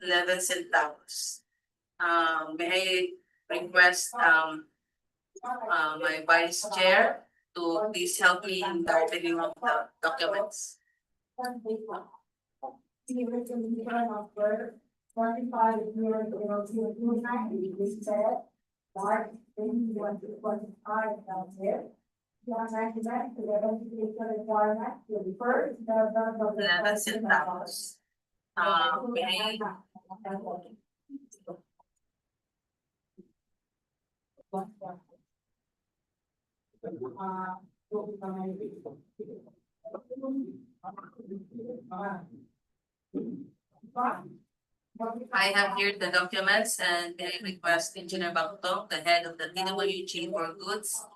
11 centavos. May I request my vice chair to please help me in the opening of the documents. The original number 25 is said, March 2025, that's it. The amendment to the identification requirement to refer to the 11 centavos. May I I have here the documents and I request Engineer Bangtong, the head of the DPWH for Goods,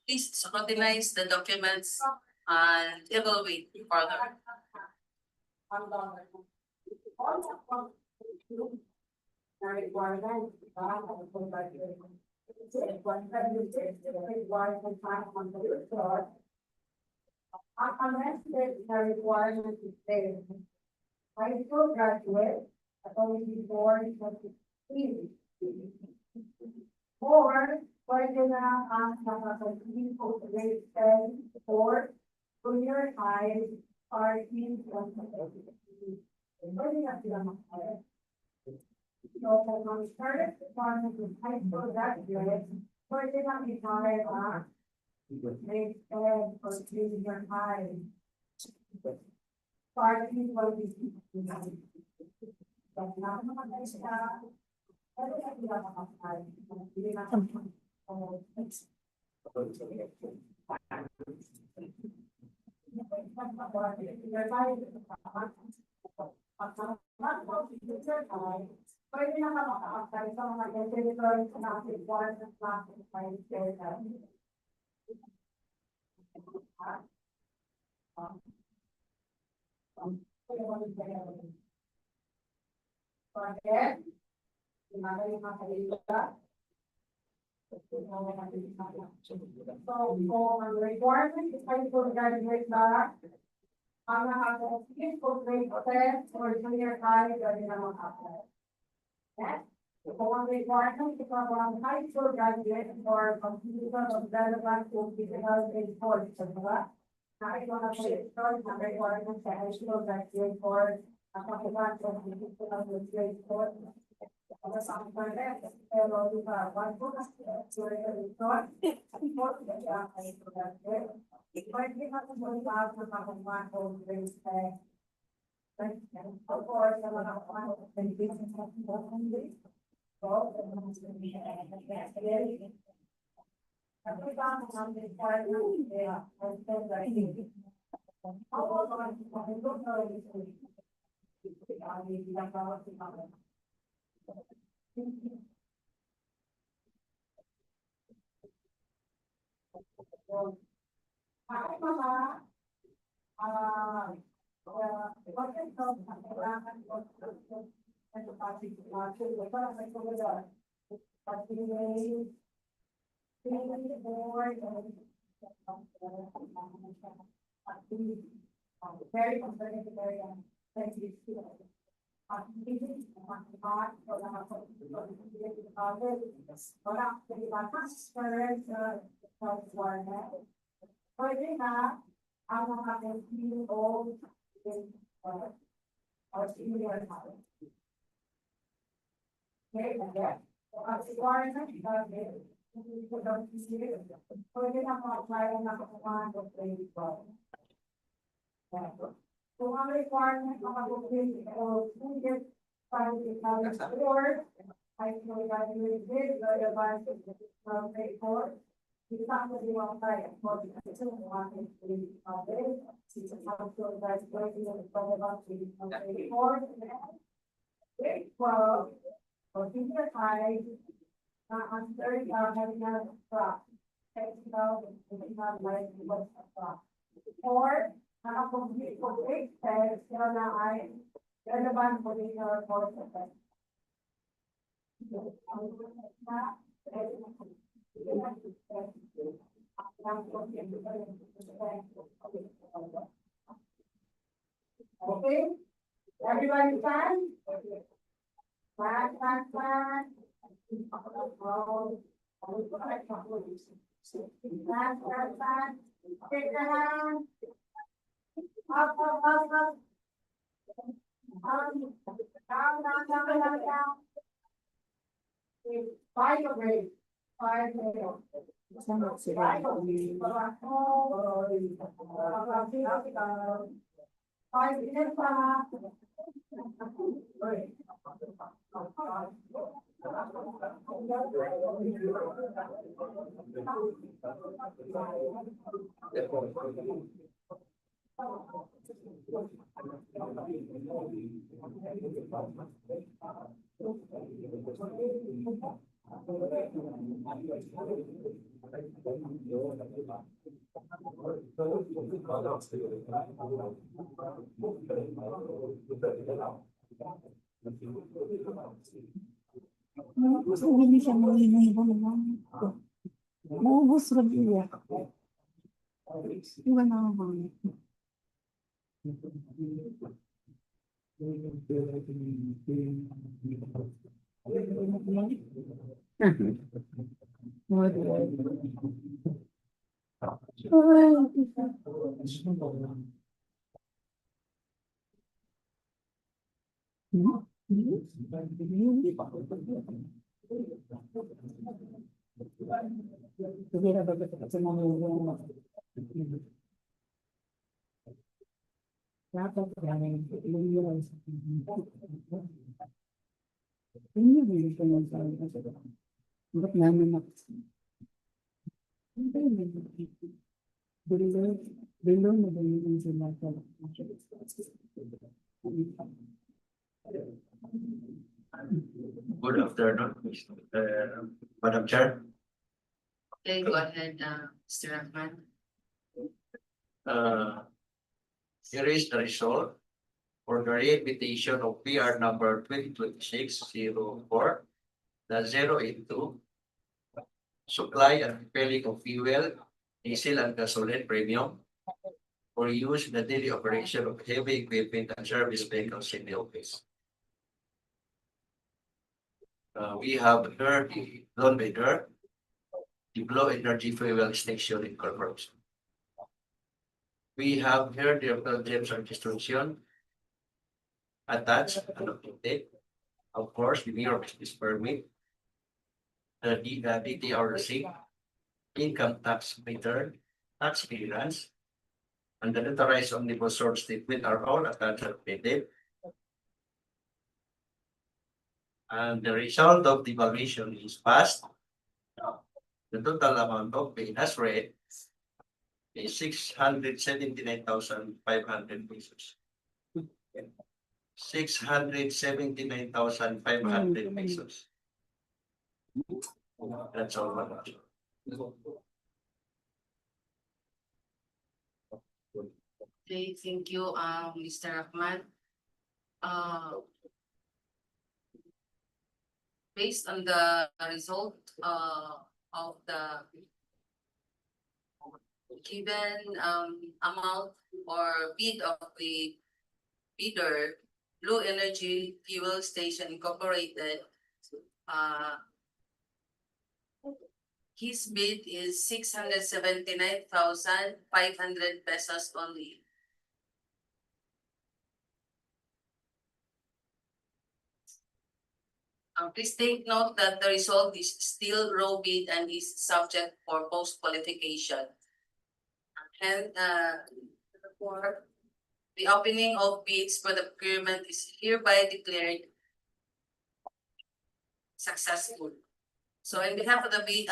please scrutinize the documents and evaluate further. Unless the requirement is there. High school graduate, authority board, or whether ang nakakasing po grade 10 or junior high are in pwede na sila makaya. So, kung ang first requirement is high school graduate, pwede na i-hire ang grade 10 or junior high. Party will be. But now, So, for requirement, is high school graduate na ang nakakasing po grade 10 or junior high, pwede na mag-apply. Next, kung ang requirement is ang high school graduate or completion of relevant to physical grade 4, diba? Kahit mga grade 4 na requirement sa high school graduate or nakakuha sa physical grade 4. Sa internet, pero di ba, one po kasi pwede ka sa mga nakakuha sa grade 10. Of course, sa mga nakakuha sa grade 10. Very conservative, very sensitive. Pwede na ang mga DEO or senior high. Okay, again. So, as requirement, pwede na ma-apply ang nakakuhaan ng grade 12. So, ang requirement ng mag-update o student para sa or high school graduate relevant from grade 4. Kita ko din ang tayo for the ating grade 5. Since high school graduate is relevant from grade 4. Grade 12 or senior high na ang third having a track. Technical life was a track. Or nakakomplete po grade 10, pero na ay relevant po din sa course of it. Okay? Everybody fine? Take the hand. Up. Down. Five of eight. Five. Five minutes. Hindi siya mahinay naman. Maubos rin niya. Iwan na ako. Hindi na ba sa mga dapat yan lumiwan sa hindi ko naman sa ba't namin below na din sila Good afternoon, Madam Chair. Okay, go ahead, Mr. Rahman. Here is the result for the rehabilitation of PR number 2026-04, the 082, supply and refilling of fuel, diesel and gasoline premium for use in the daily operation of heavy equipment and service vehicles in the office. We have here the loan bidder, the Glow Energy Fuel Station Incorporation. We have here the terms of distribution attached and updated. Of course, the Bureau of Business Permit, the DTRC, income tax return, tax clearance, and the notarized omnibus source statement are all attached and updated. And the result of the valuation is passed. The total amount of paid as read is 679,500 pesos. 679,500 pesos. That's all. Okay, thank you, Mr. Rahman. Based on the result of the given amount or bid of the bidder, Blue Energy Fuel Station Incorporated, his bid is 679,500 pesos only. Please take note that the result is still raw bid and is subject for post-qualification. And for the opening of bids for the procurement is hereby declared successful. So on behalf of the bank,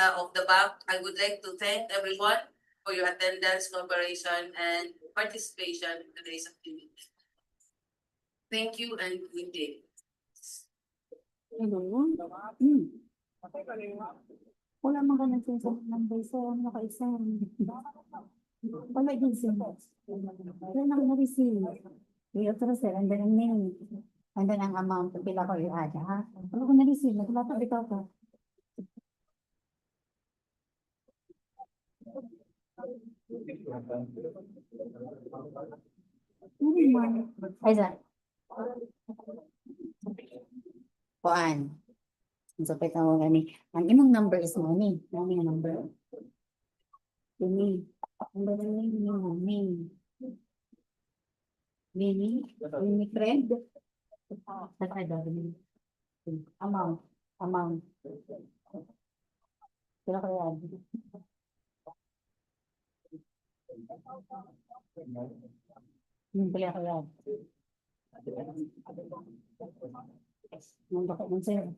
I would like to thank everyone for your attendance, cooperation, and participation in today's activity. Thank you and good day. Hello? Wala mga ganang sense ng base naka-exam. Wala din siya. Wala nang na-receive. We authorize and then ang name. And then ang amount pila ko i-add ha. Wala ko na-receive. Naglato bitaw ko. Ay, sir. Kuan. So, pwede mo gani. Ang imong number is money. Ano yung number? Ini. Ang ba nang name mo? Name. Name? Name friend? Tatay daw. Amount. Amount. Kaya kaya. Kaya kaya. Nung baka nung sa'yo.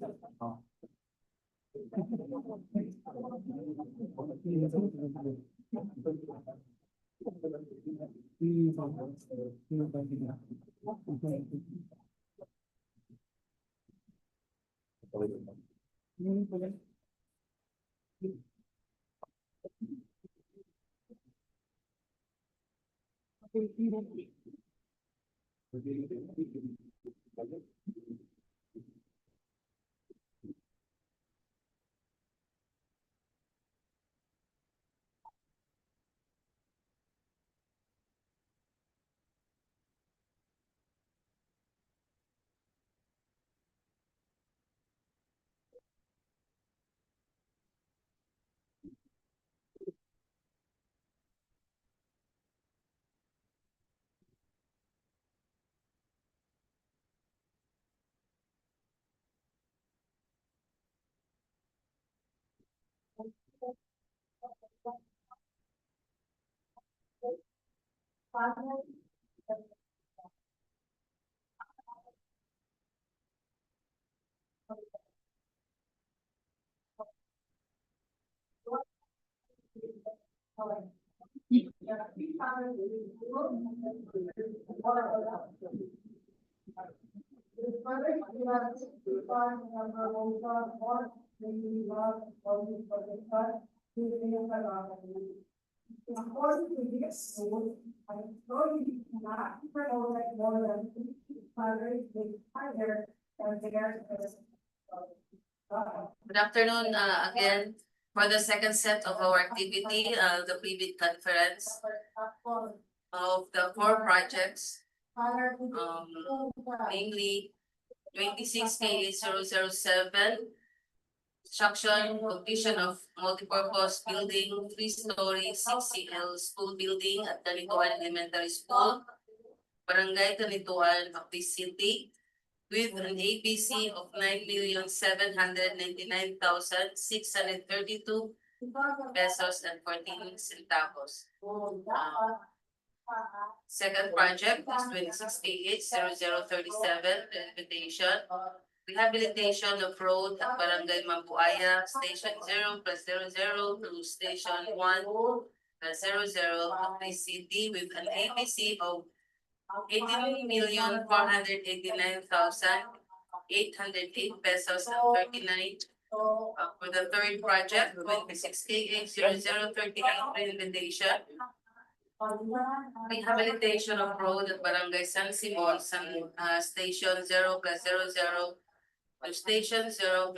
According to this rule, an employee cannot provide more than salary with higher than their. Good afternoon, again, for the second set of our activity, the pre-bid conference of the 4 projects, namely 26 K8007, construction, completion of multipurpose building, 3-story, 6CL school building at Canitoan Elementary School, Barangay Canitoan of the city, with an ABC of 9,799,632 pesos and 14 centavos. Second project is 26 KH0037, rehabilitation of road at Barangay Mambuaya, Station 0+00 to Station 1+00 of the city, with an ABC of 18,489,808 pesos and 39. For the third project, 26 KH0038, rehabilitation of road at Barangay San Simon, Station 0+00 to Station 0+200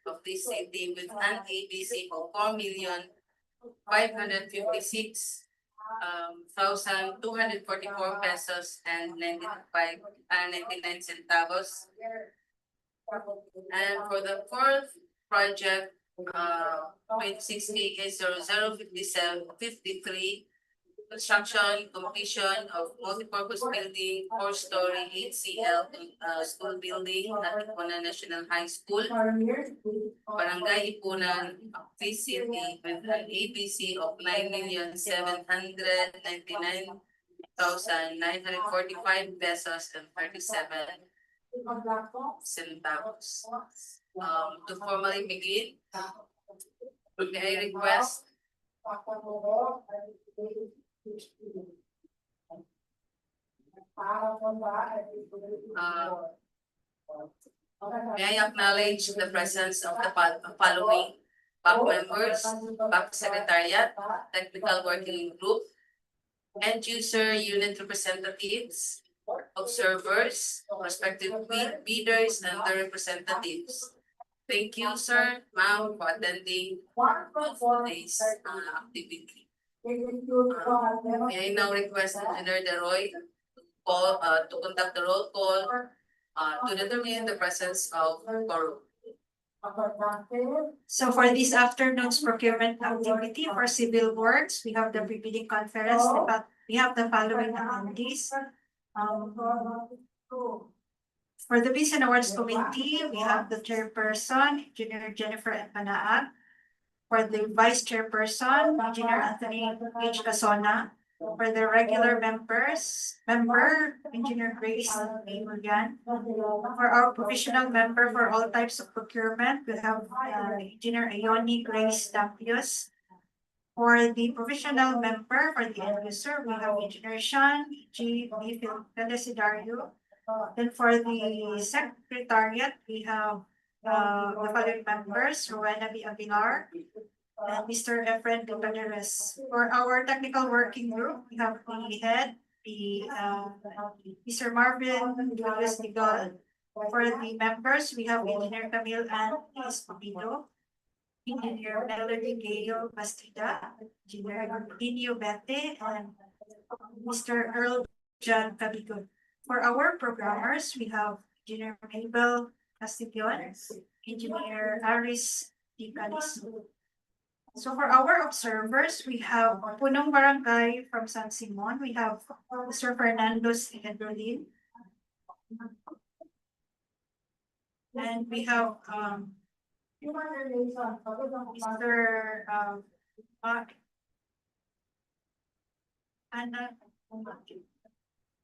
of the city, with an ABC of 4,556,244 pesos and 99 centavos. And for the fourth project, 26 KK0053, construction, completion of multipurpose building, 4-story 8CL school building at Iponan National High School, Barangay Iponan, city, with an ABC of 9,799,945 pesos and 37 centavos. To formally begin, may I request may I acknowledge the presence of the following back members, back secretariat, technical working group, end user unit representatives, observers, prospective bidders, and the representatives. Thank you, sir, ma'am, for attending today's activity. May I now request Engineer Deroy to conduct the roll call to determine the presence of quorum. So for this afternoon's procurement activity for civil works, we have the pre-bidding conference, we have the following attendees. For the Bids and Awards Committee, we have the chairperson, Engineer Jennifer Empanaag. For the vice chairperson, Engineer Anthony H. Casona. For the regular member, Engineer Grace A. Julian. For our provisional member for all types of procurement, we have Engineer Ioni Grace Tapios. For the provisional member for the end user, we have Engineer Sean G. B. Felicidario. Then for the secretariat, we have the following members: Rowena B. Aguilar and Mr. Efren Dupaderes. For our technical working group, we have the head, Mr. Marvin Luis Nigal. For the members, we have Engineer Camille and Escobedo, Engineer Melody Gale Bastida, Engineer Dinio Bete, and Mr. Earl John Cabigon. For our programmers, we have Engineer Mabel Castillion, Engineer Aris Di Calizo. So for our observers, we have Punong Barangay from San Simon. We have Mr. Fernando Hedrolin. And we have Mr. Ana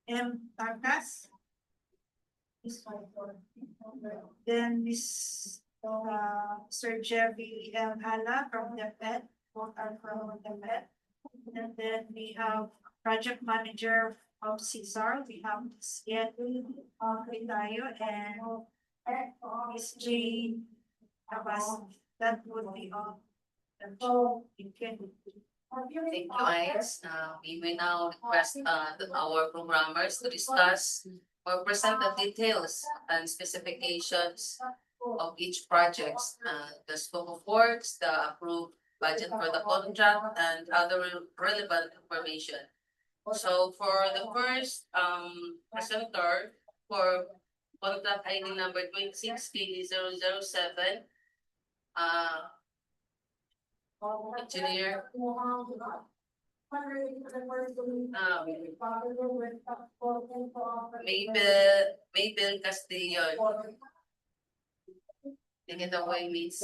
M. Tarkas. Then Sir Jerry M. Hala from the Fed, both are from the Fed. And then we have project manager of CSAR, we have Ms. Yeti Ritayo and Ms. Jane Abbas. That would be all. Thank you, Ines. We will now request our programmers to discuss or present the details and specifications of each project, the scope of works, the approved budget for the contract, and other relevant information. So for the first presenter for contract ID number 26K007, Engineer Mabel Castillo. Take it away, Miss.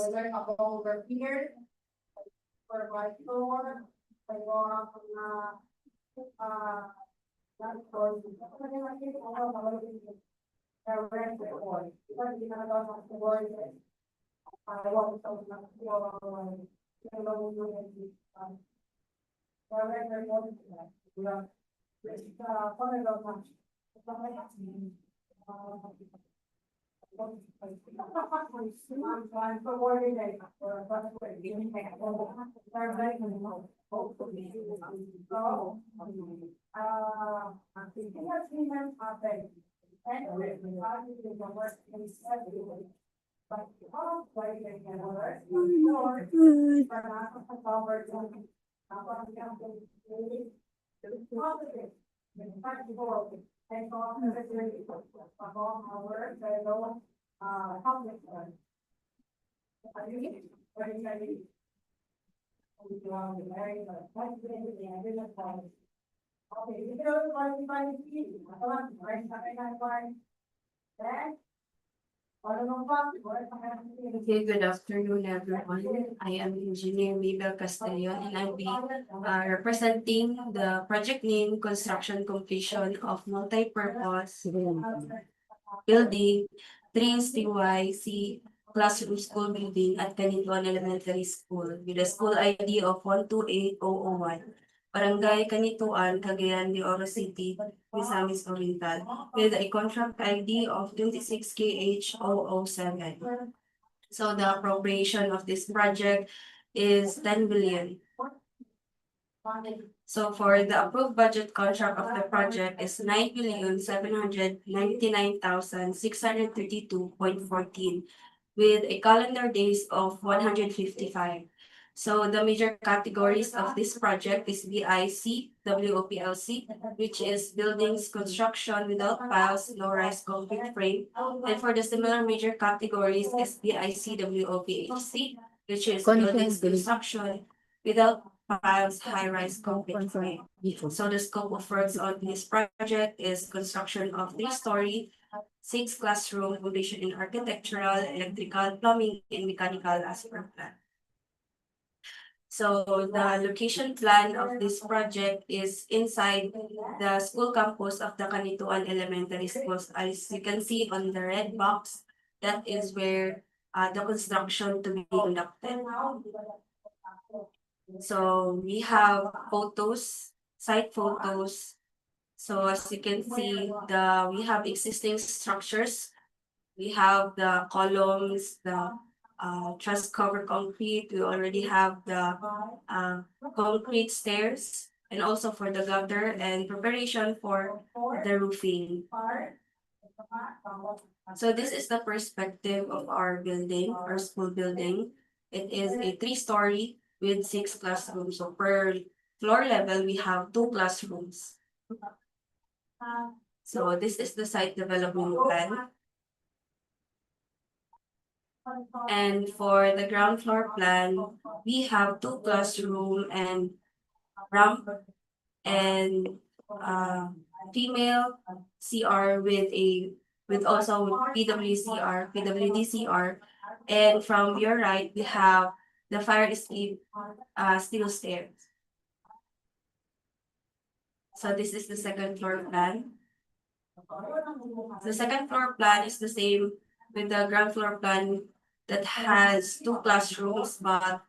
Okay, good afternoon, everyone. I am Engineer Mabel Castillo, and I'll be representing the project name Construction Completion of Multi-Purpose Building 3STYC Classroom School Building at Canitoan Elementary School with a school ID of 128001. Barangay Canitoan, Cagayan de Oro City, Misamis, Oriental, with a contract ID of 26KH007. So the appropriation of this project is 10 billion. So for the approved budget contract of the project is 9,799,632.14 with a calendar days of 155. So the major categories of this project is BIC, WOPLC, which is buildings construction without piles, low-rise concrete frame. And for the similar major categories is BIC, WOPHC, which is buildings construction without piles, high-rise concrete frame. So the scope of works on this project is construction of 3-story, 6 classroom, foundation in architectural, electrical, plumbing, and mechanical as per plan. So the location plan of this project is inside the school campus of the Canitoan Elementary Schools. As you can see on the red box, that is where the construction to be conducted. So we have photos, site photos. So as you can see, we have existing structures. We have the columns, the truss cover concrete. We already have the concrete stairs, and also for the gutter and preparation for the roofing. So this is the perspective of our building, our school building. It is a 3-story with 6 classrooms. So per floor level, we have 2 classrooms. So this is the site development plan. And for the ground floor plan, we have 2 classroom and ramp and female CR with also PWDCR. And from your right, we have the fire escape steel stairs. So this is the second floor plan. The second floor plan is the same with the ground floor plan that has 2 classrooms, but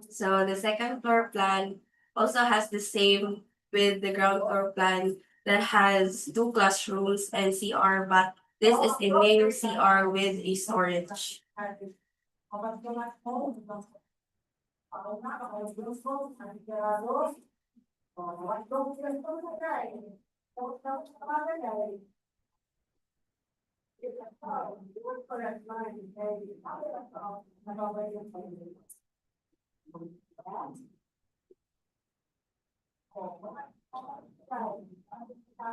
so the second floor plan also has the same with the ground floor plan that has 2 classrooms and CR, but this is a main CR with a storage.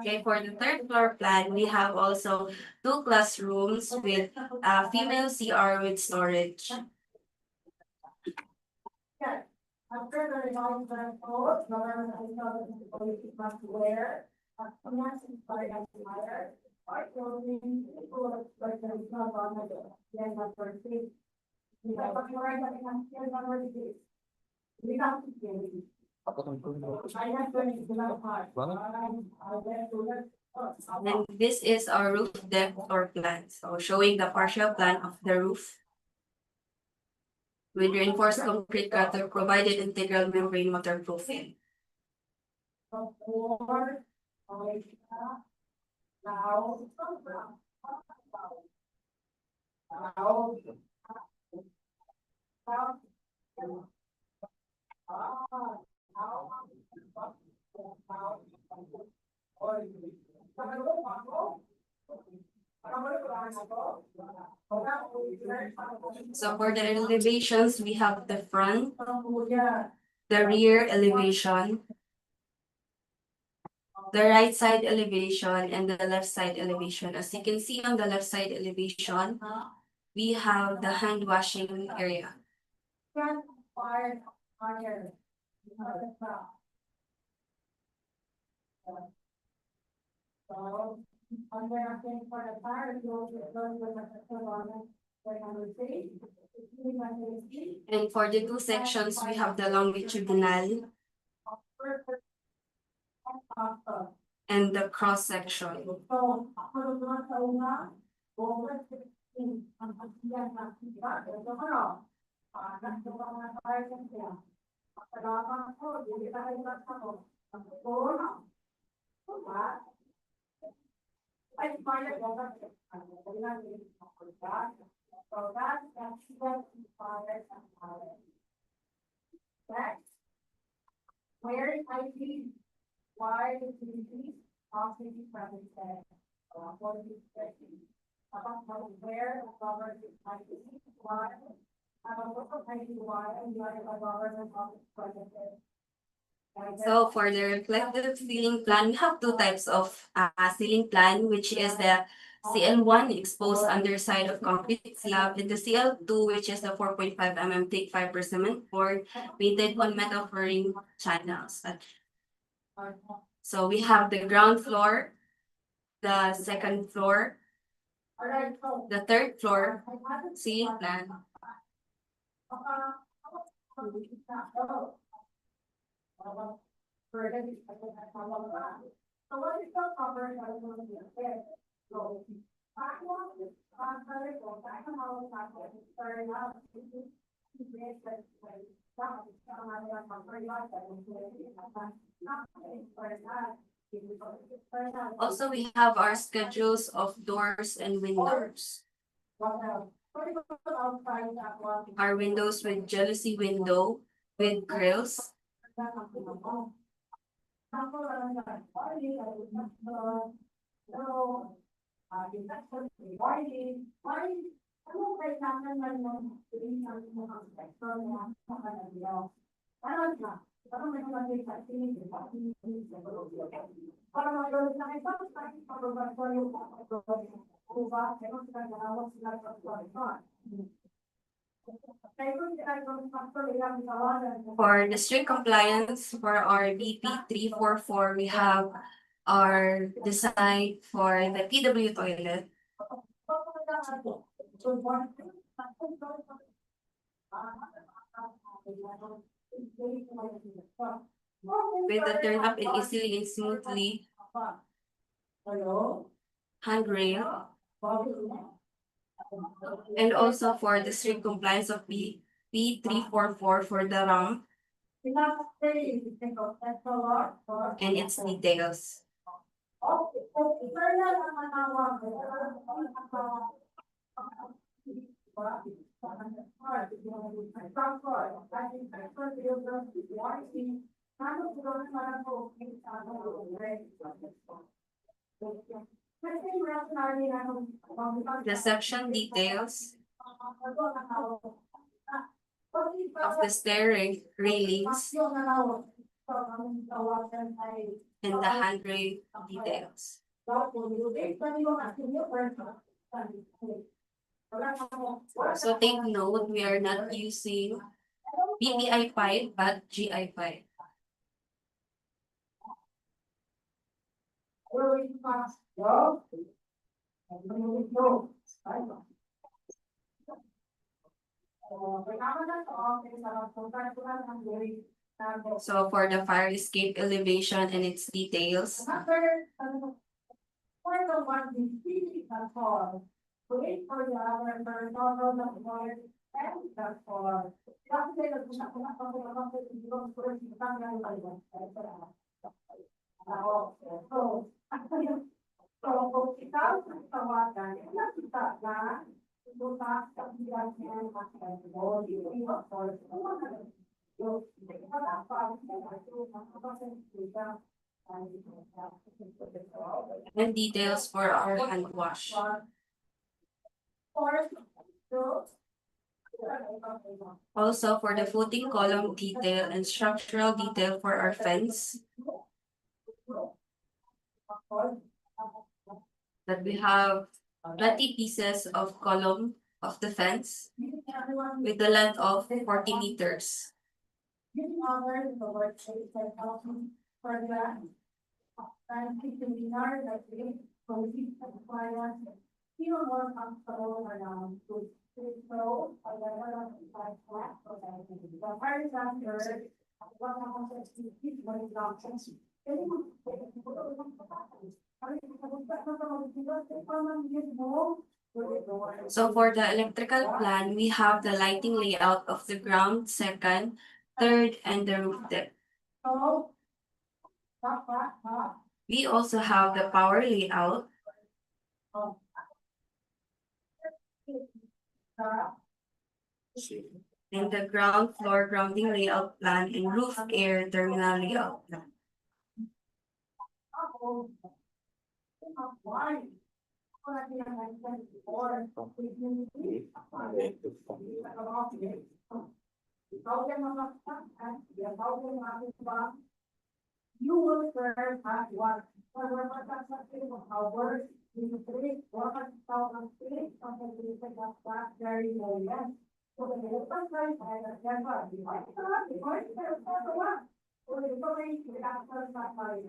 Okay, for the third floor plan, we have also 2 classrooms with female CR with storage. After the revised code, government policy must wear a mask by employer or clothing for the job on the then number 6. We have a correct number 6. We have to change. I have to part. And this is our roof deck floor plan. So showing the partial plan of the roof with reinforced concrete gutter provided integral membrane waterproofing. So for the elevations, we have the front, the rear elevation, the right side elevation, and the left side elevation. As you can see on the left side elevation, we have the hand washing area. And for the 2 sections, we have the longitudinal and the cross section. Where I see why the city often present said, what is expecting. About where the government might be, why, what might be why, and why the government office present. So for the reflective ceiling plan, we have two types of ceiling plan, which is the CL1 exposed underside of concrete slab, and the CL2, which is the 4.5 mm thick fiber cement board painted on metal flooring channels. So we have the ground floor, the second floor, the third floor ceiling plan. Also, we have our schedules of doors and windows. Our windows with jealousy window with grills. For the strict compliance for our BP 344, we have our design for the PW toilet. With the turn up and easily and smoothly handrail. And also for the strict compliance of BP 344 for the ramp and its details. The section details of the stair railings and the handrail details. So take note, we are not using BPI pipe but GI pipe. So for the fire escape elevation and its details. And details for our hand wash. Also for the footing column detail and structural detail for our fence. That we have 20 pieces of column of the fence with the length of 40 meters. So for the electrical plan, we have the lighting layout of the ground, second, third, and the roof deck. We also have the power layout. and the ground floor grounding layout plan and roof air terminal layout plan. You will serve as what? Hours, in the three, 1,003, something to say that's very low, yes. So the first time I had never, before it's the one. So the story, the after that part.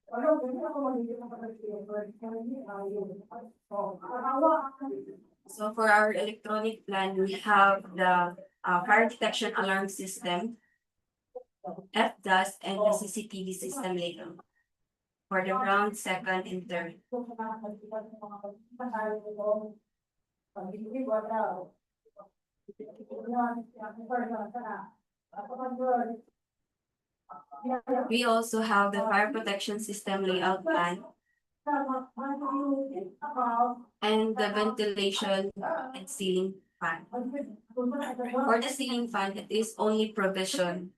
Ano, ganito ako magiging kapatid, but hindi ayun. So, So for our electronic plan, we have the fire detection alarm system, FDAS, and the CCTV system later. For the ground, second, and third. We also have the fire protection system layout plan and the ventilation and ceiling fan. For the ceiling fan, it is only provision.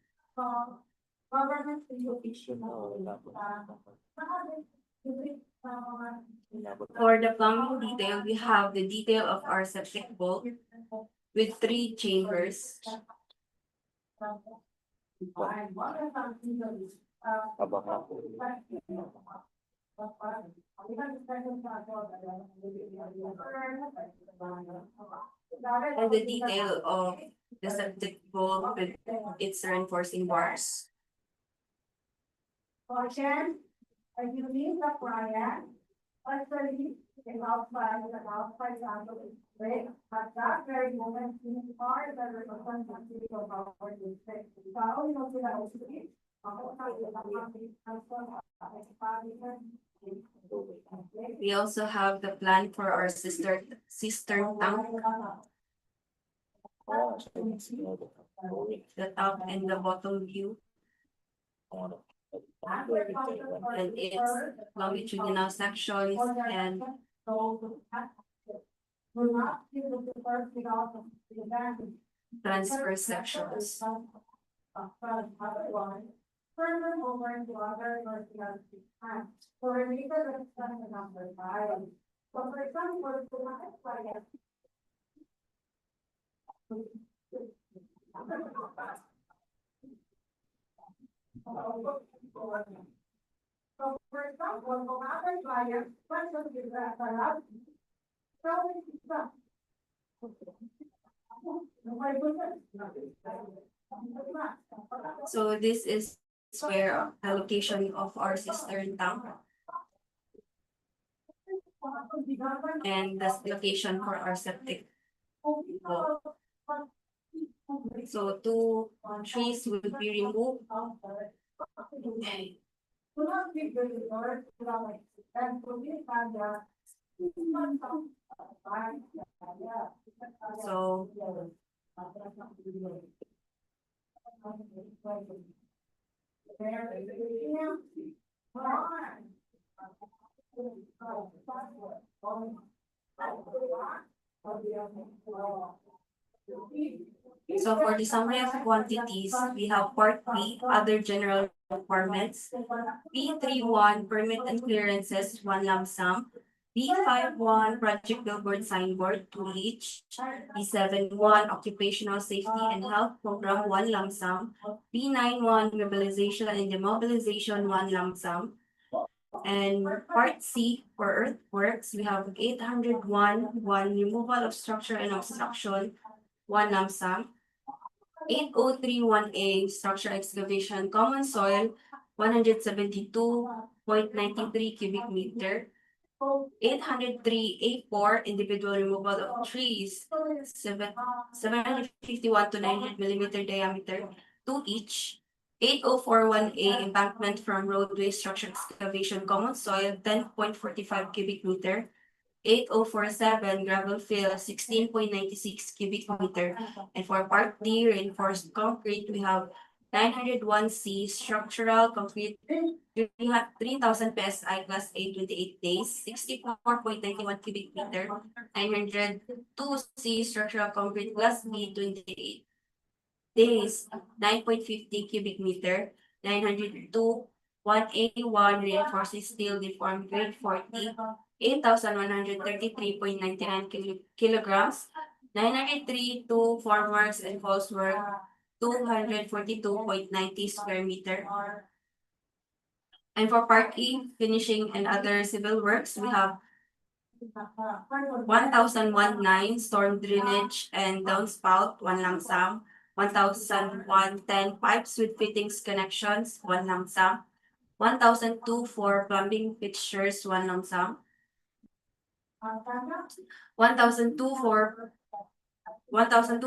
For the plumbing detail, we have the detail of our septic vault with 3 chambers. And the detail of the septic vault with its reinforcing bars. Caution, if you leave the client, actually, in outside, break, but that very moment, you are the representative of our district. So, you know, that also is. We also have the plan for our cistern tank, the top and the bottom view, and its longitudinal sections and transfer sections. Further over to other personality times. For a leader, that's the number 5. So for example, to my client. So for example, for other clients, question is that So this is where the location of our cistern tank and the location for our septic vault. So 2 trees will be removed. So So for the summary of quantities, we have part B, other general requirements. B31, permit and clearances, 1 lump sum. B51, project billboard signboard, 2 each. B71, occupational safety and health program, 1 lump sum. B91, mobilization and demobilization, 1 lump sum. And part C, for earthworks, we have 801, 1 removal of structure and obstruction, 1 lump sum. 8031A, structure excavation, common soil, 172.93 cubic meter. 803A4, individual removal of trees, 751 to 900 millimeter diameter, 2 each. 8041A, embankment from roadway structure excavation, common soil, 10.45 cubic meter. 8047, gravel fill, 16.96 cubic meter. And for part D, reinforced concrete, we have 901C structural concrete 3,000 PSI class A 28 days, 64.91 cubic meter. 902C structural concrete class B 28 days, 9.50 cubic meter. 902 1A1 reinforcing steel deformed grade 40, 8,133.99 kilograms. 903 2 formworks and false work 242.90 square meter. And for Part E, finishing and other civil works, we have 1,019 storm drainage and downspout, 1 lump sum. 1,110 pipes with fittings connections, 1 lump sum. 1,002 for plumbing fixtures, 1 lump sum. 1,002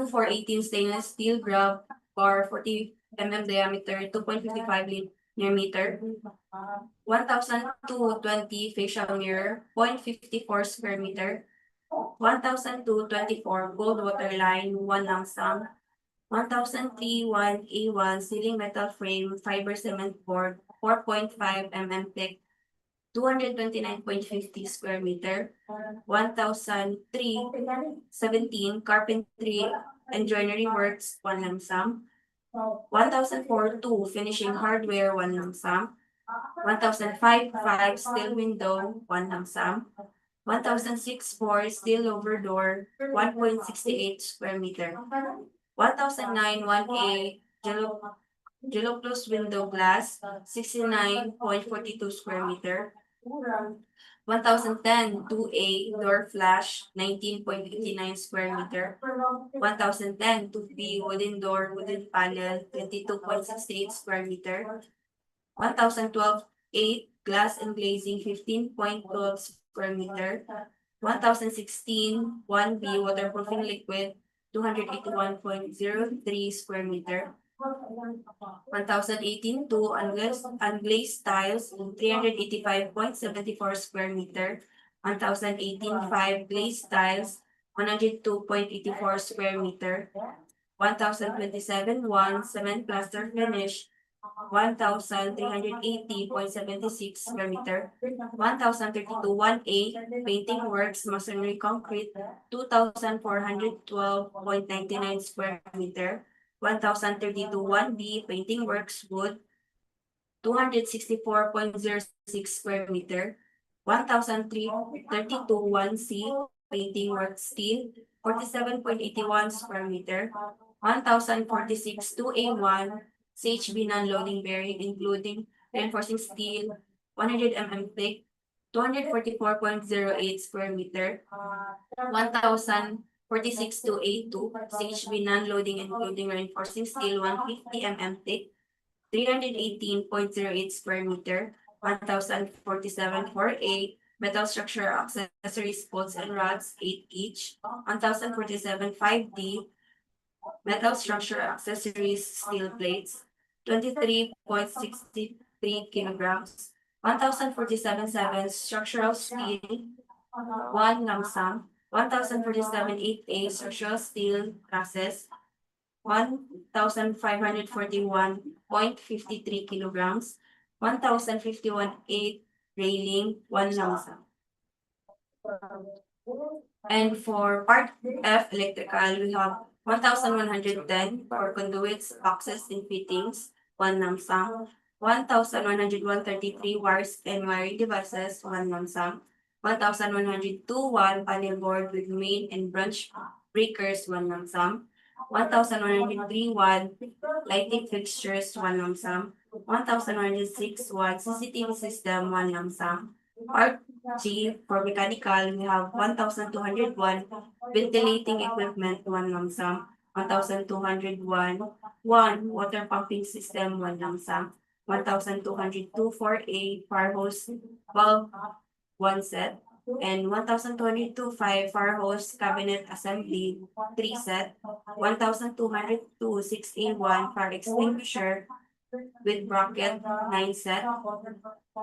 for 18 stainless steel grub bar 40 mm diameter, 2.55 linear meter. 1,220 facial mirror, 0.54 square meter. 1,224 gold water line, 1 lump sum. 1,003 1A1 ceiling metal frame fiber cement board, 4.5 mm thick, 229.50 square meter. 1,003 17 carpentry and joinery works, 1 lump sum. 1,004 2 finishing hardware, 1 lump sum. 1,005 5 steel window, 1 lump sum. 1,006 4 steel lower door, 1.68 square meter. 1,009 1A Geloclose window glass, 69.42 square meter. 1,010 2A door flash, 19.59 square meter. 1,010 2B wooden door wooden panel, 22.68 square meter. 1,012 8 glass and glazing, 15.12 square meter. 1,016 1B waterproofing liquid, 281.03 square meter. 1,018 2 unglazed tiles, 385.74 square meter. 1,018 5 glazed tiles, 102.84 square meter. 1,027 1 cement plaster finish, 1,380.76 square meter. 1,032 1A painting works masonry concrete, 2,412.99 square meter. 1,032 1B painting works wood, 264.06 square meter. 1,332 1C painting works steel, 47.81 square meter. 1,046 2A1 CHB non-loading bearing including reinforcing steel, 100 mm thick, 244.08 square meter. 1,046 2A2 CHB non-loading including reinforcing steel, 150 mm thick, 318.08 square meter. 1,047 4A metal structure accessories bolts and rods, 8 each. 1,047 5D metal structure accessories steel plates, 23.63 kilograms. 1,047 7 structural steel, 1 lump sum. 1,047 8A structural steel trusses, 1,541.53 kilograms. 1,051 8 railing, 1 lump sum. And for Part F electrical, we have 1,110 for conduits, boxes, and fittings, 1 lump sum. 1,133 wires and wiring devices, 1 lump sum. 1,102 1 panel board with main and branch breakers, 1 lump sum. 1,103 1 lighting fixtures, 1 lump sum. 1,106 1 CCTV system, 1 lump sum. Part G for mechanical, we have 1,201 ventilating equipment, 1 lump sum. 1,201 1 water pumping system, 1 lump sum. 1,202 4A fire hose valve, 1 set. And 1,202 5 fire hose cabinet assembly, 3 set. 1,202 6A1 fire extinguisher with bracket, 9 set.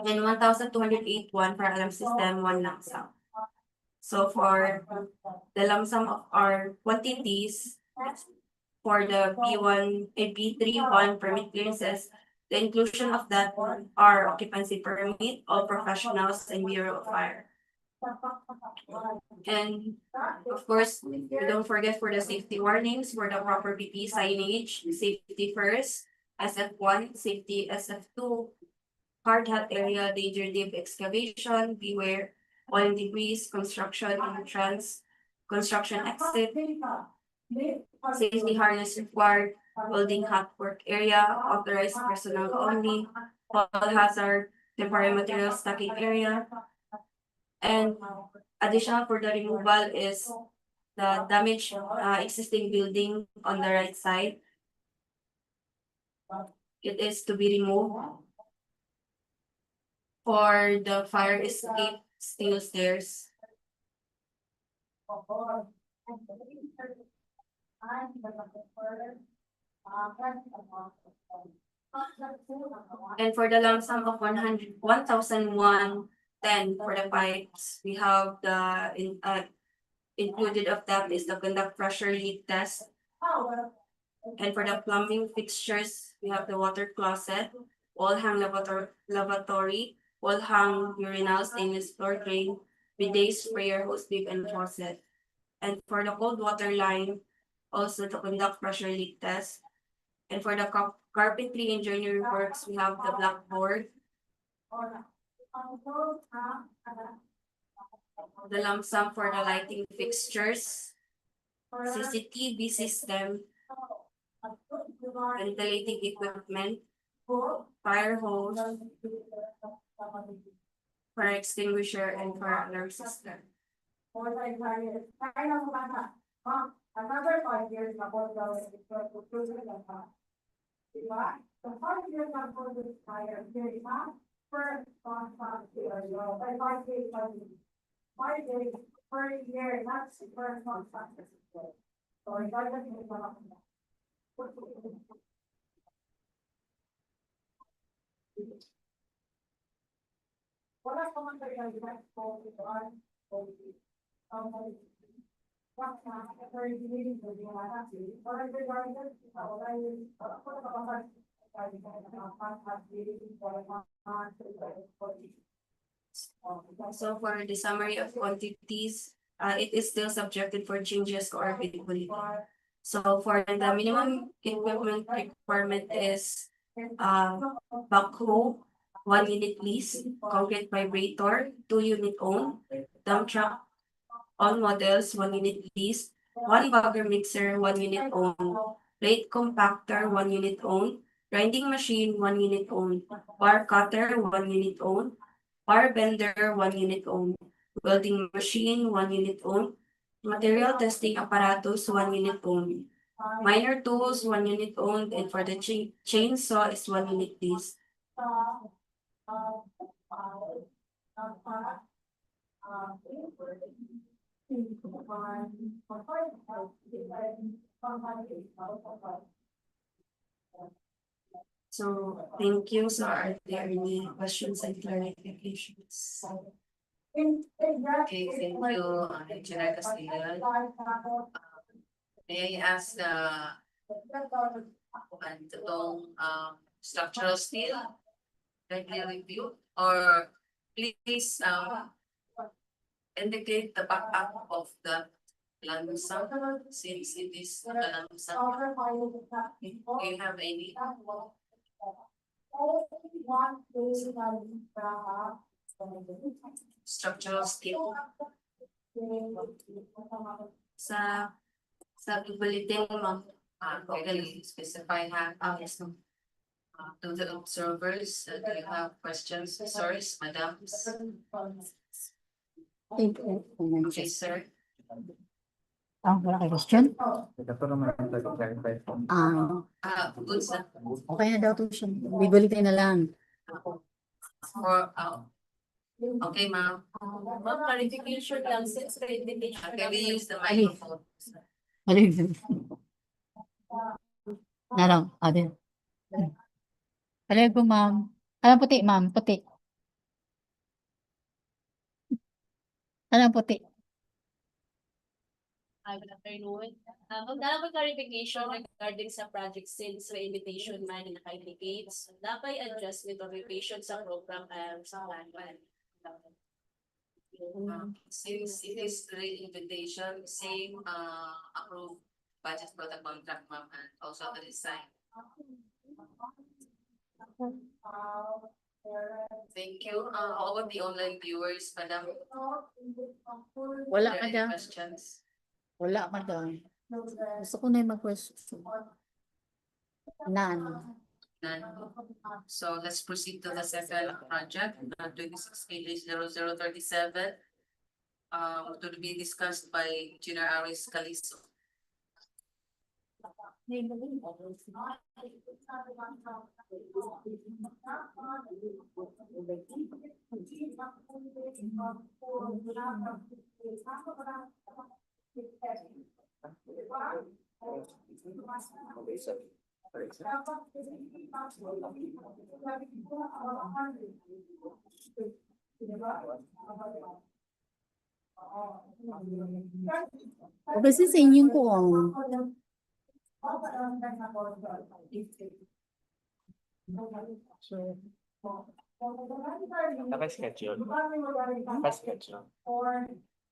And 1,208 1 for alarm system, 1 lump sum. So for the lump sum of our quantities, for the B1 and B31 permit clearances, the inclusion of that are occupancy permit, all professionals, and Bureau of Fire. And of course, we don't forget for the safety warnings for the proper PP signage, safety first, SF1, safety SF2, hard hat area, danger deep excavation, beware, oil debris, construction entrance, construction exit, safety harness required, welding hot work area, authorized personnel only, all hazard, temporary material stocking area. And additional for the removal is the damaged existing building on the right side. It is to be removed. For the fire escape steel stairs. And for the lump sum of 1,110 for the pipes, we have the included of that is the conduct pressure leak test. And for the plumbing fixtures, we have the water closet, wall hang lavatory, wall hang urinal, stainless floor drain, bidet, sprayer hose, bib, and faucet. And for the cold water line, also to conduct pressure leak test. And for the carpentry engineering works, we have the blackboard, the lump sum for the lighting fixtures, CCTV system, ventilating equipment, fire hose, fire extinguisher, and fire alarm system. Another 5 years about the the 5 years before this fire, there is not first contract or your 5 days per year, not first contract. So regardless of the wala pa man tayo next call to our So for the summary of quantities, it is still subjected for changes or availability. So for the minimum equipment requirement is backhoe, 1 unit lease, concrete vibrator, 2 unit owned, dump truck, all models, 1 unit lease, 1 bagger mixer, 1 unit owned, plate compactor, 1 unit owned, grinding machine, 1 unit owned, bar cutter, 1 unit owned, bar bender, 1 unit owned, welding machine, 1 unit owned, material testing apparatus, 1 unit owned, minor tools, 1 unit owned, and for the chainsaw is 1 unit lease. So thank you. So are there any questions and clarifications? Okay, thank you, Engineer Castillo. May I ask itong structural steel regular review, or please indicate the backup of the lump sum since it is a lump sum. Do you have any? Structural steel Sa bulletin mo, really specify yes, ma'am. to the observers. Do you have questions, sirs, madams? Okay, sir. Wala kayo question? Ito naman ang clarify po. Good sir. Okay na daw to siya. Bibalitin na lang. For okay, ma'am. Clarification lang since can we use the microphone? Narang, adin. Hello po, ma'am. Anong puti, ma'am? Puti. Anong puti? Hi, good afternoon. Magdala ko clarification regarding sa project since may invitation man na naka-indicate. So, dapat adjustment or revision sa program sa plan. Since it is re-invitation, same approved budget for the contract, ma'am, and also the design. Thank you. How about the online viewers, madam? Wala Are ka there any da. questions? Wala ka da. Gusto ko na yung mag-question. None. None. So let's proceed to the second project, 26-0037. To be discussed by Engineer Aris Calizo. Kasi sa inyong ko ang Naka-schedule. Naka-schedule.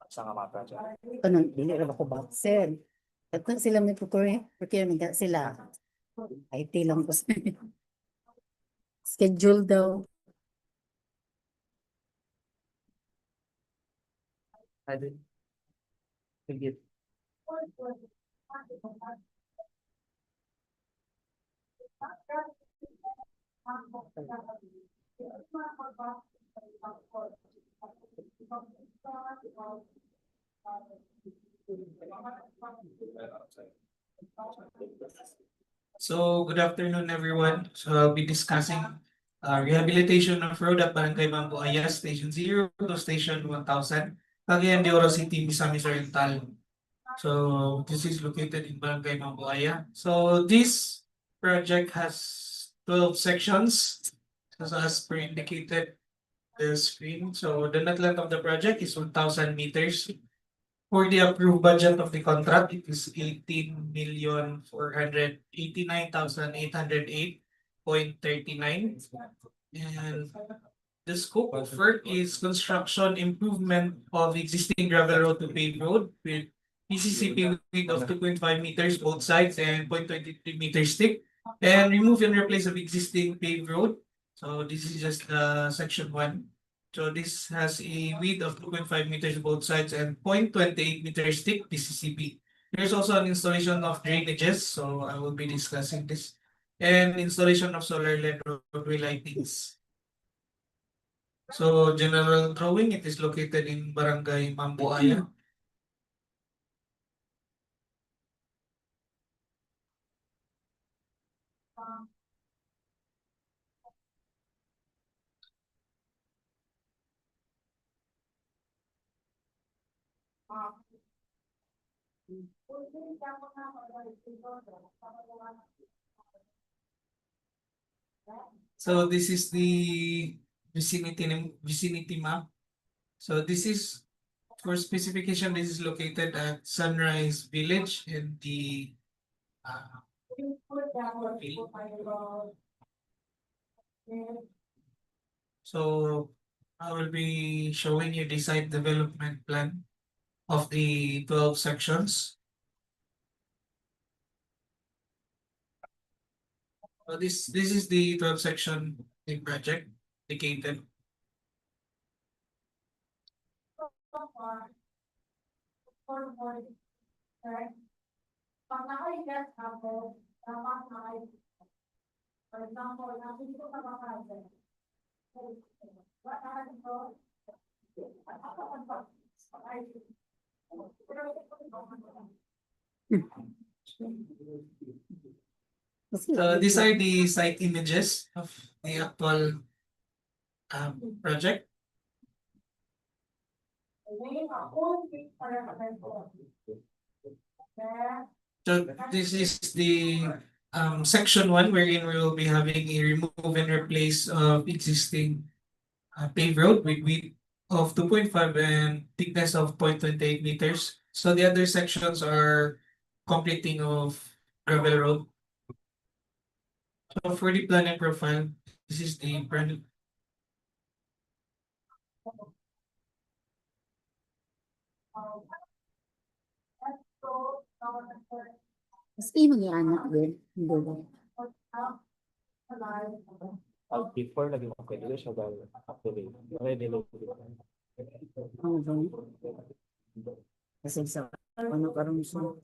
Sa nga mga project. kanang dili ra ko ba sir. Ito sila may procurement sila. IT lang ko. Schedule daw. Pwede. Sige. So, good afternoon, everyone. So, I'll be discussing rehabilitation of road at Barangay Mambuaya, Station 0 to Station 1000, Cagayan de Oro City, Misamis, Oriental. So, this is located in Barangay Mambuaya. So, this project has 12 sections, so as per indicated the screen. So, the net length of the project is 1,000 meters. For the approved budget of the contract, it is 18,489,808.39. And the scope of work is construction improvement of existing gravel road to paved road with PCCP width of 2.5 meters both sides and 0.23 meters thick, and remove and replace of existing paved road. So this is just section 1. So this has a width of 2.5 meters both sides and 0.28 meters thick PCCP. There's also an installation of drainages, so I will be discussing this, and installation of solar LED roadway lightings. So general drawing, it is located in Barangay Mambuaya. So this is the vicinity map. So this is for specification. This is located at Sunrise Village in the so I will be showing you the site development plan of the 12 sections. So this is the 12 section in project indicated. Pag naka-request ako, dapat for example, nandito ka ba kasi? So these are the site images of the actual project. So this is the section 1 wherein we will be having a remove and replace of existing paved road with width of 2.5 and thickness of 0.28 meters. So the other sections are completing of gravel road. So for the plan and profile, this is the plan. Mas imo yung anak din. Hindi ba? Before lagi mo pwede siya dahil actually ready lang. Ano ba? Kasi sa ano karon siya.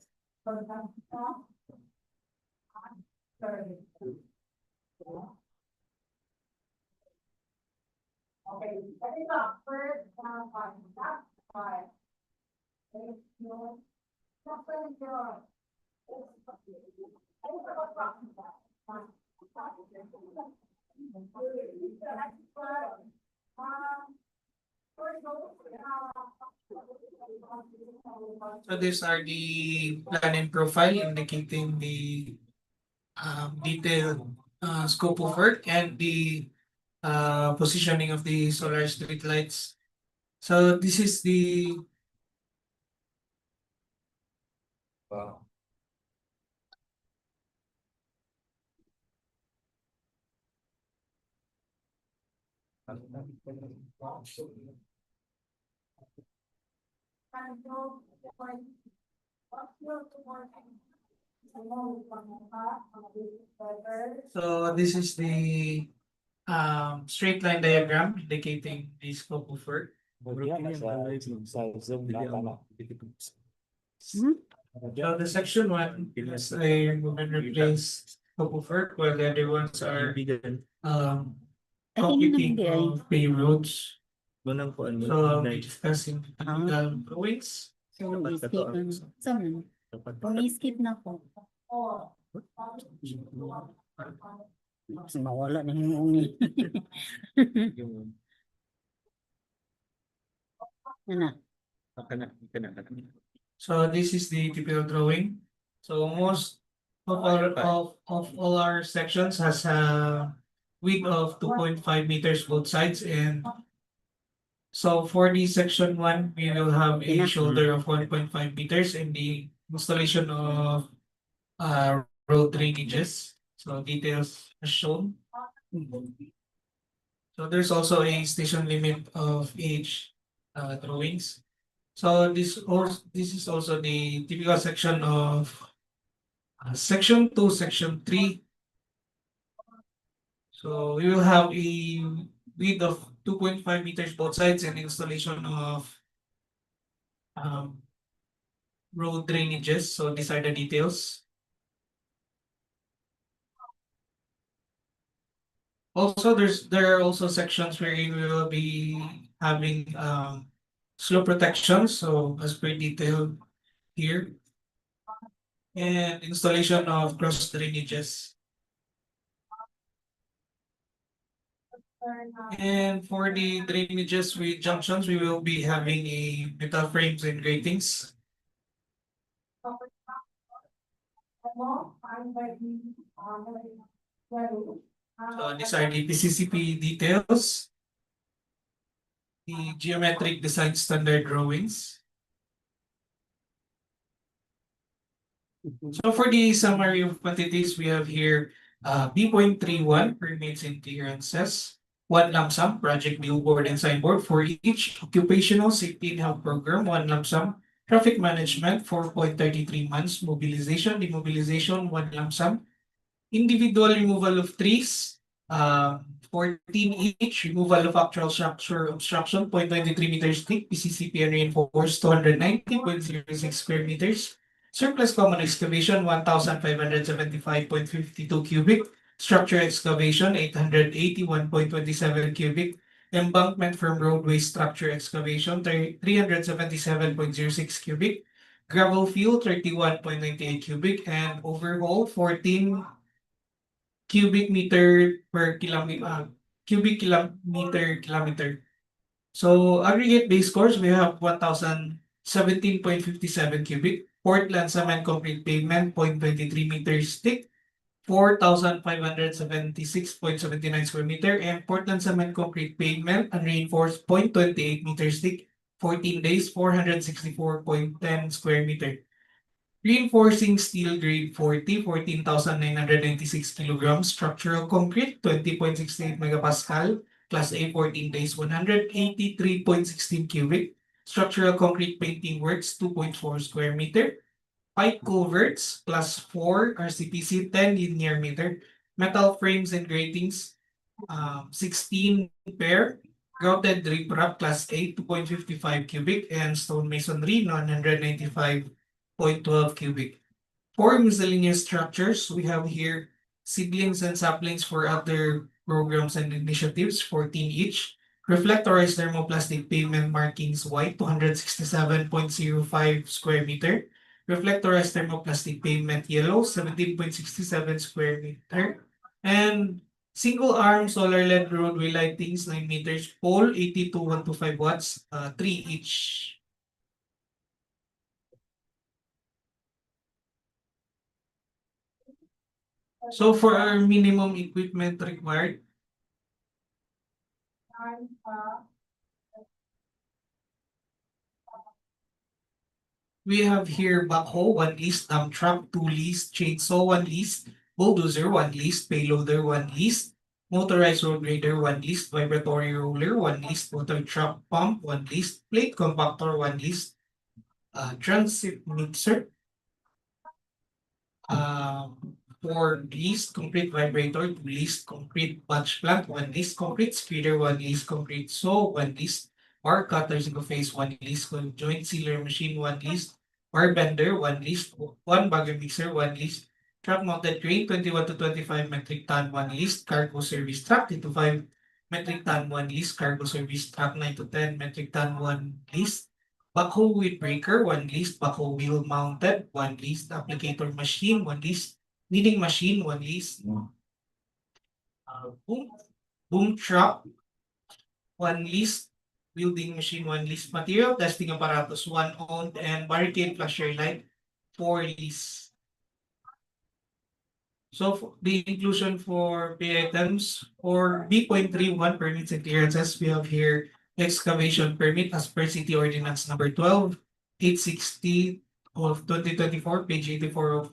Okay, that is our first part. That's why. So these are the plan and profile indicating the detailed scope of work and the positioning of the solar street lights. So this is the so this is the straight line diagram indicating the scope of work. Sa Zoom na tama. So the section 1 is a remove and replace scope of work, while the other ones are completing of paved roads. Gunang ko ano. So I'll be discussing technical drawings. So, skip na. Saan? Pumi-skip na po. Kasi mawala na yung uni. Ano? So this is the typical drawing. So most of all our sections has a width of 2.5 meters both sides, and so for the section 1, we will have a shoulder of 1.5 meters and the installation of road drainages. So details as shown. So there's also a station limit of age drawings. So this is also the typical section of section 2, section 3. So we will have a width of 2.5 meters both sides and installation of road drainages. So these are the details. Also, there are also sections where we will be having slope protection. So as per detail here, and installation of cross drainages. And for the drainages with junctions, we will be having a metal frames and gratings. So these are the PCCP details, the geometric design standard drawings. So for the summary of quantities, we have here B.31 permits and clearances, 1 lump sum project billboard and signboard for each occupational safety and health program, 1 lump sum traffic management, 4.33 months mobilization, demobilization, 1 lump sum individual removal of trees, 14 each, removal of actual structure obstruction, 0.23 meters thick, PCCP and reinforced 290.06 square meters. Surplus common excavation, 1,575.52 cubic. Structure excavation, 881.27 cubic. Embankment from roadway structure excavation, 377.06 cubic. Gravel fill, 31.98 cubic. And overhaul, 14 cubic meter per kilometer. So aggregate base course, we have 1,017.57 cubic. Portland cement concrete pavement, 0.23 meters thick, 4,576.79 square meter, and Portland cement concrete pavement unreinforced, 0.28 meters thick, 14 days, 464.10 square meter. Reinforcing steel grade 40, 14,996 kilograms. Structural concrete, 20.68 megapascal. Class A, 14 days, 183.16 cubic. Structural concrete painting works, 2.4 square meter. Pipe culverts, class 4, RCPC, 10 linear meter. Metal frames and gratings, 16 pair. Grouted riprap, class A, 2.55 cubic. And stone masonry, 995.12 cubic. For miscellaneous structures, we have here seedlings and saplings for other programs and initiatives, 14 each. Reflectorized thermoplastic pavement markings white, 267.05 square meter. Reflectorized thermoplastic pavement yellow, 17.67 square meter. And single arm solar LED roadway lightings, 9 meters. Pole, 80 to 125 watts, 3 each. So for our minimum equipment required, we have here backhoe, 1 list, dump truck, 2 list, chainsaw, 1 list, bulldozer, 1 list, payloader, 1 list, motorized road grader, 1 list, vibratory roller, 1 list, water truck pump, 1 list, plate compactor, 1 list, transit mixer, 4 list, concrete vibrator, 2 list, concrete batch plant, 1 list, concrete spreader, 1 list, concrete saw, 1 list, bar cutter, single phase, 1 list, joint sealer machine, 1 list, bar bender, 1 list, 1 bagger mixer, 1 list, truck mounted crane, 21 to 25 metric ton, 1 list, cargo service truck, 3 to 5 metric ton, 1 list, cargo service truck, 9 to 10 metric ton, 1 list, backhoe with breaker, 1 list, backhoe wheel mounted, 1 list, applicator machine, 1 list, kneading machine, 1 list, boom truck, 1 list, welding machine, 1 list, material testing apparatus, 1 owned, and barricade flasher light, 4 lists. So the inclusion for pay items for B.31 permits and clearances, we have here excavation permit as per City Ordinance number 12/860 of 2024, page 84 of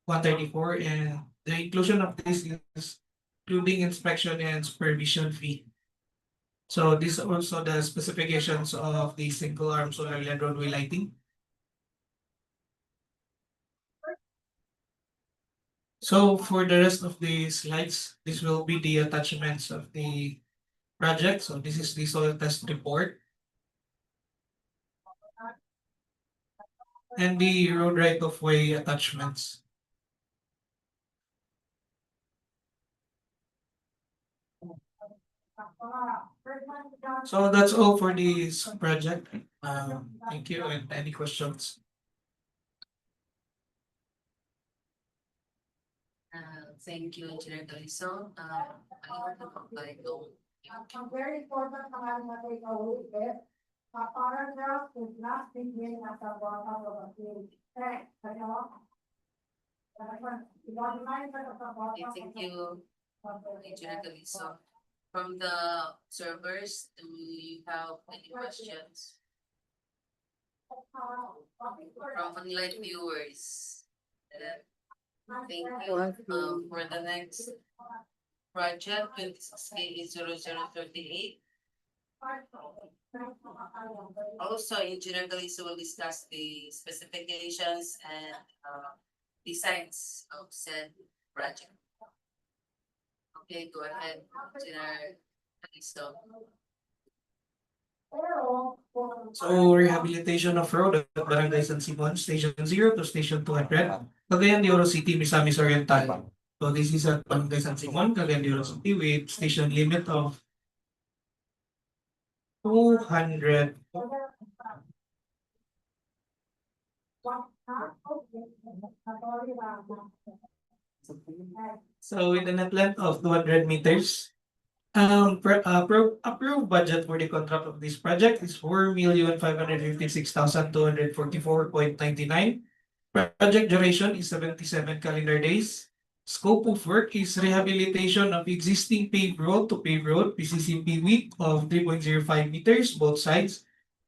134, and the inclusion of this is including inspection and supervision fee. So this is also the specifications of the single arm solar LED roadway lighting. So for the rest of the slides, this will be the attachments of the project. So this is the soil test report. And the road right of way attachments. So that's all for this project. Thank you, and any questions? Thank you, Engineer Calizo. I want to comply to. Ang very important pangalan na take away is, paragraph is not begin at the bottom of the page. Okay, ano? Okay, thank you, Engineer Calizo. From the observers, do you have any questions? From online viewers? Thank you. For the next project, 26K0038. Also, Engineer Calizo will discuss the specifications and designs of said project. Okay, go ahead, Engineer Calizo. So rehabilitation of road at Barangay San Simon, Station 0 to Station 200, Cagayan de Oro City, Misamis, Oriental. So this is at Barangay San Simon, Cagayan de Oro City with station limit of 200. So with a net length of 200 meters. Approved budget for the contract of this project is 4,556,244.99. Project duration is 77 calendar days. Scope of work is rehabilitation of existing paved road to paved road, PCCP width of 3.05 meters, both sides.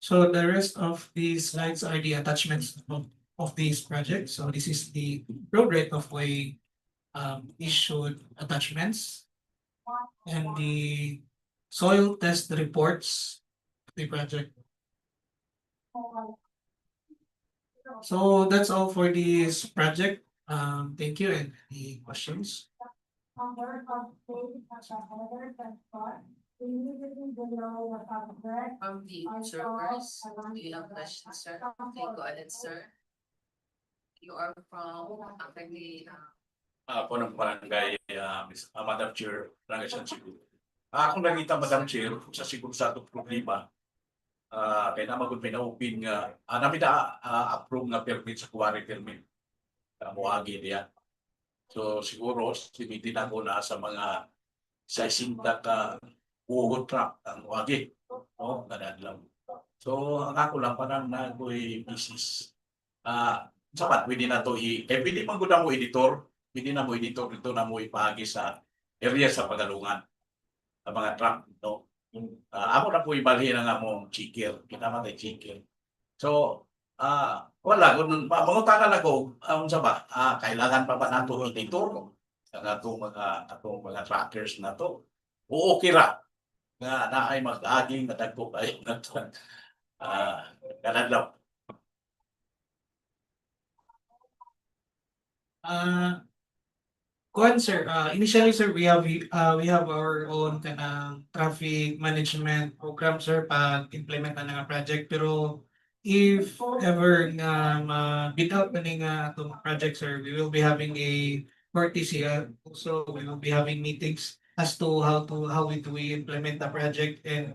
So the rest of these slides are the attachments of these projects. So this is the road right of way issued attachments and the soil test reports of the project. So that's all for this project. Thank you, and any questions? Under of state header and front, immediately below the subject. From the observers, do you have questions, sir? Okay, go ahead, sir. You are from, the, Ako ng barangay, Madam Chair, Barangay San Siguro. Akong nakita, Madam Chair, sa siguro sa itong problema, kaya na magod may na-open nga, namin na-approve nga permit sa quarry permit. Muagi niya. So siguro, simitin ako na sa mga sa isinta ka buhot truck ang muagi. No? Ganaan lang. So ang ako lang, parang nagoy business. Sapat, pwede na to pwede man gud mo editor, pwede na mo editor dito na mo ipahagi sa area sa Pagalungan ang mga truck, no? Ako na po ibalhin ang among checker, kinamatay checker. So, wala, kung mangutangan ako, sa ba, kailangan pa ba nato editor ang atong mga trackers na to? O okay ra, nga na ay mag-aging, nadagpo kayo na to. Ganun lang. Kuan sir, initially sir, we have our own kanang traffic management program sir pag implement na nga project, pero if ever nga ma-bid out na nga atong project sir, we will be having a courtesy, also we will be having meetings as to how we implement the project, and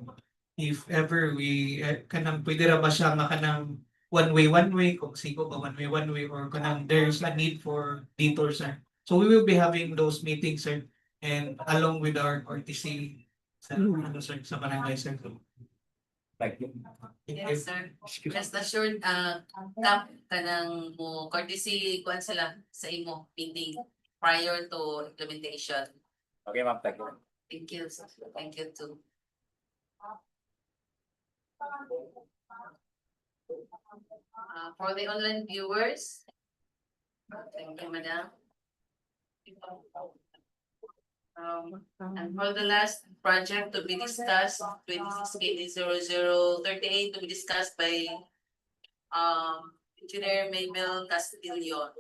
if ever we kanang pwede ra ba siya nga kanang one way kung siko ba one way or kanang there's a need for detour sir. So we will be having those meetings, sir, and along with our courtesy sa sir, sa barangay, sir. Thank you. yes, sir. Rest assured, tap ka ng mo courtesy kuan sila sa imo meeting prior to implementation. Okay, ma'am, thank you. Thank you, sir. Thank you too. For the online viewers, thank you, madam. And for the last project to be discussed, 26KD0038 to be discussed by Engineer Mabel Castillo.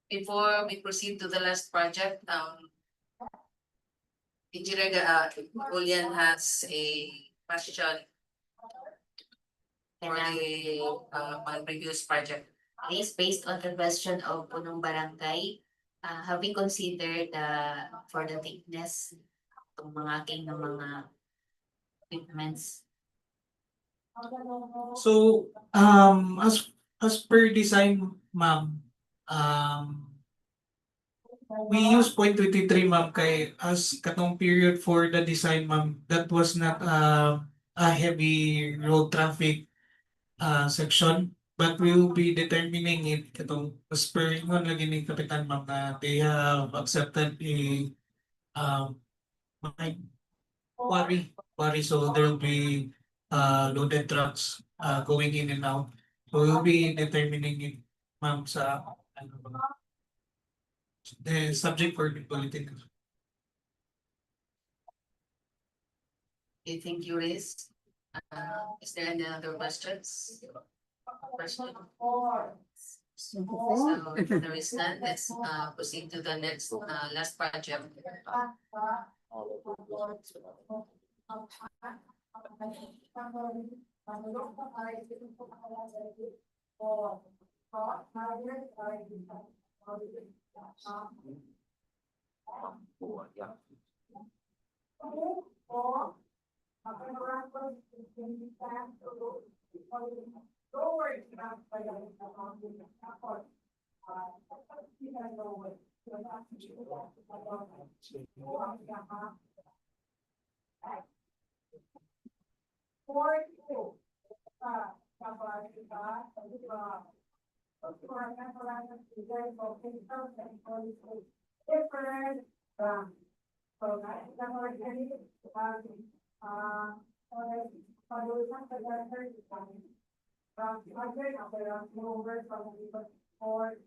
Before we proceed to the last project, Engineer Julian has a question for the previous project. Is based on the question of Punong Barangay, have we considered for the thickness itong mga king ng mga equipments? So, as per design, ma'am, we use 0.23 ma'am kay as katong period for the design ma'am, that was not a heavy road traffic section, but we will be determining it katong as per ingon lagi ni Kapitan ma'am na they have accepted a quarry, so there will be loaded trucks going in and out. So we'll be determining it ma'am sa the subject for the political. Okay, thank you, Riz. Is there any other questions? Question? So if there is none, let's proceed to the next last project. Different, so that's what I need, solution for the third time. Budget of the over from the four.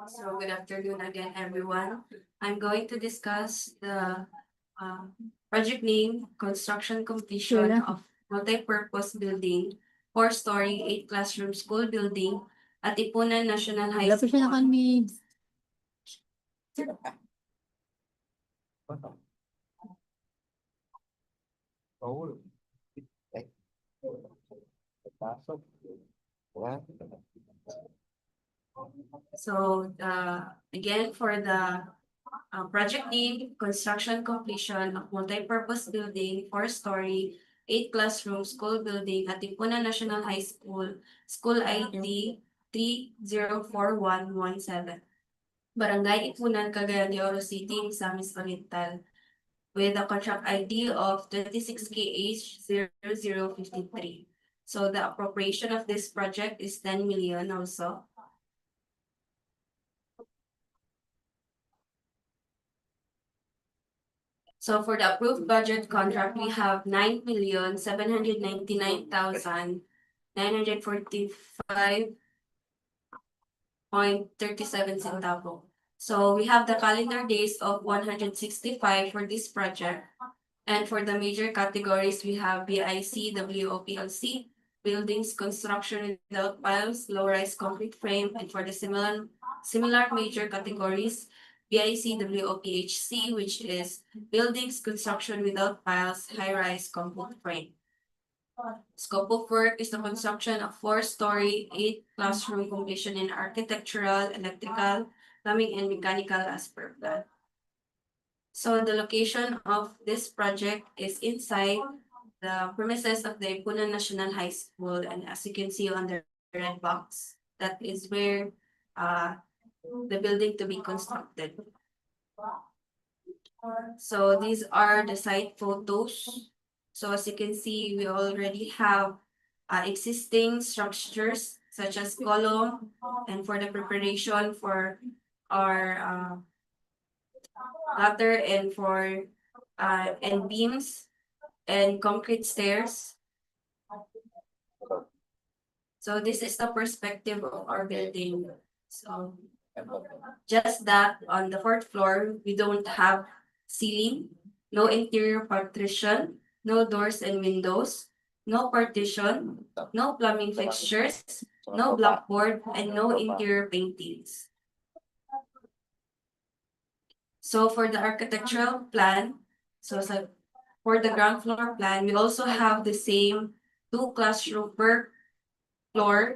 So good afternoon again, everyone. I'm going to discuss the project name, construction completion of multi-purpose building, 4-story, 8-classroom school building at Iponan National High Wala pa siya School. nakalmig. Oh. Pasok. What? So again, for the project name, construction completion of multi-purpose building, 4-story, 8-classroom school building at Iponan National High School, School ID 304117. Barangay Iponan, Cagayan de Oro City, Misamis, Oriental, with a contract ID of 26KH0053. So the appropriation of this project is 10 million also. So for the approved budget contract, we have 9,799,945.37 centavo. So we have the calendar days of 165 for this project. And for the major categories, we have BIC, WOPLC, buildings, construction without piles, low-rise concrete frame, and for the similar major categories, BIC, WOPHC, which is buildings, construction without piles, high-rise concrete frame. Scope of work is the construction of 4-story, 8-classroom completion in architectural, electrical, plumbing, and mechanical as per plan. So the location of this project is inside the premises of the Iponan National High School, and as you can see on the red box, that is where the building to be constructed. So these are the site photos. So as you can see, we already have existing structures such as column, and for the preparation for our gutter and for and beams and concrete stairs. So this is the perspective of our building. So just that on the 4th floor, we don't have ceiling, no interior partition, no doors and windows, no partition, no plumbing fixtures, no blackboard, and no interior paintings. So for the architectural plan, for the ground floor plan, we also have the same 2 classroom per floor,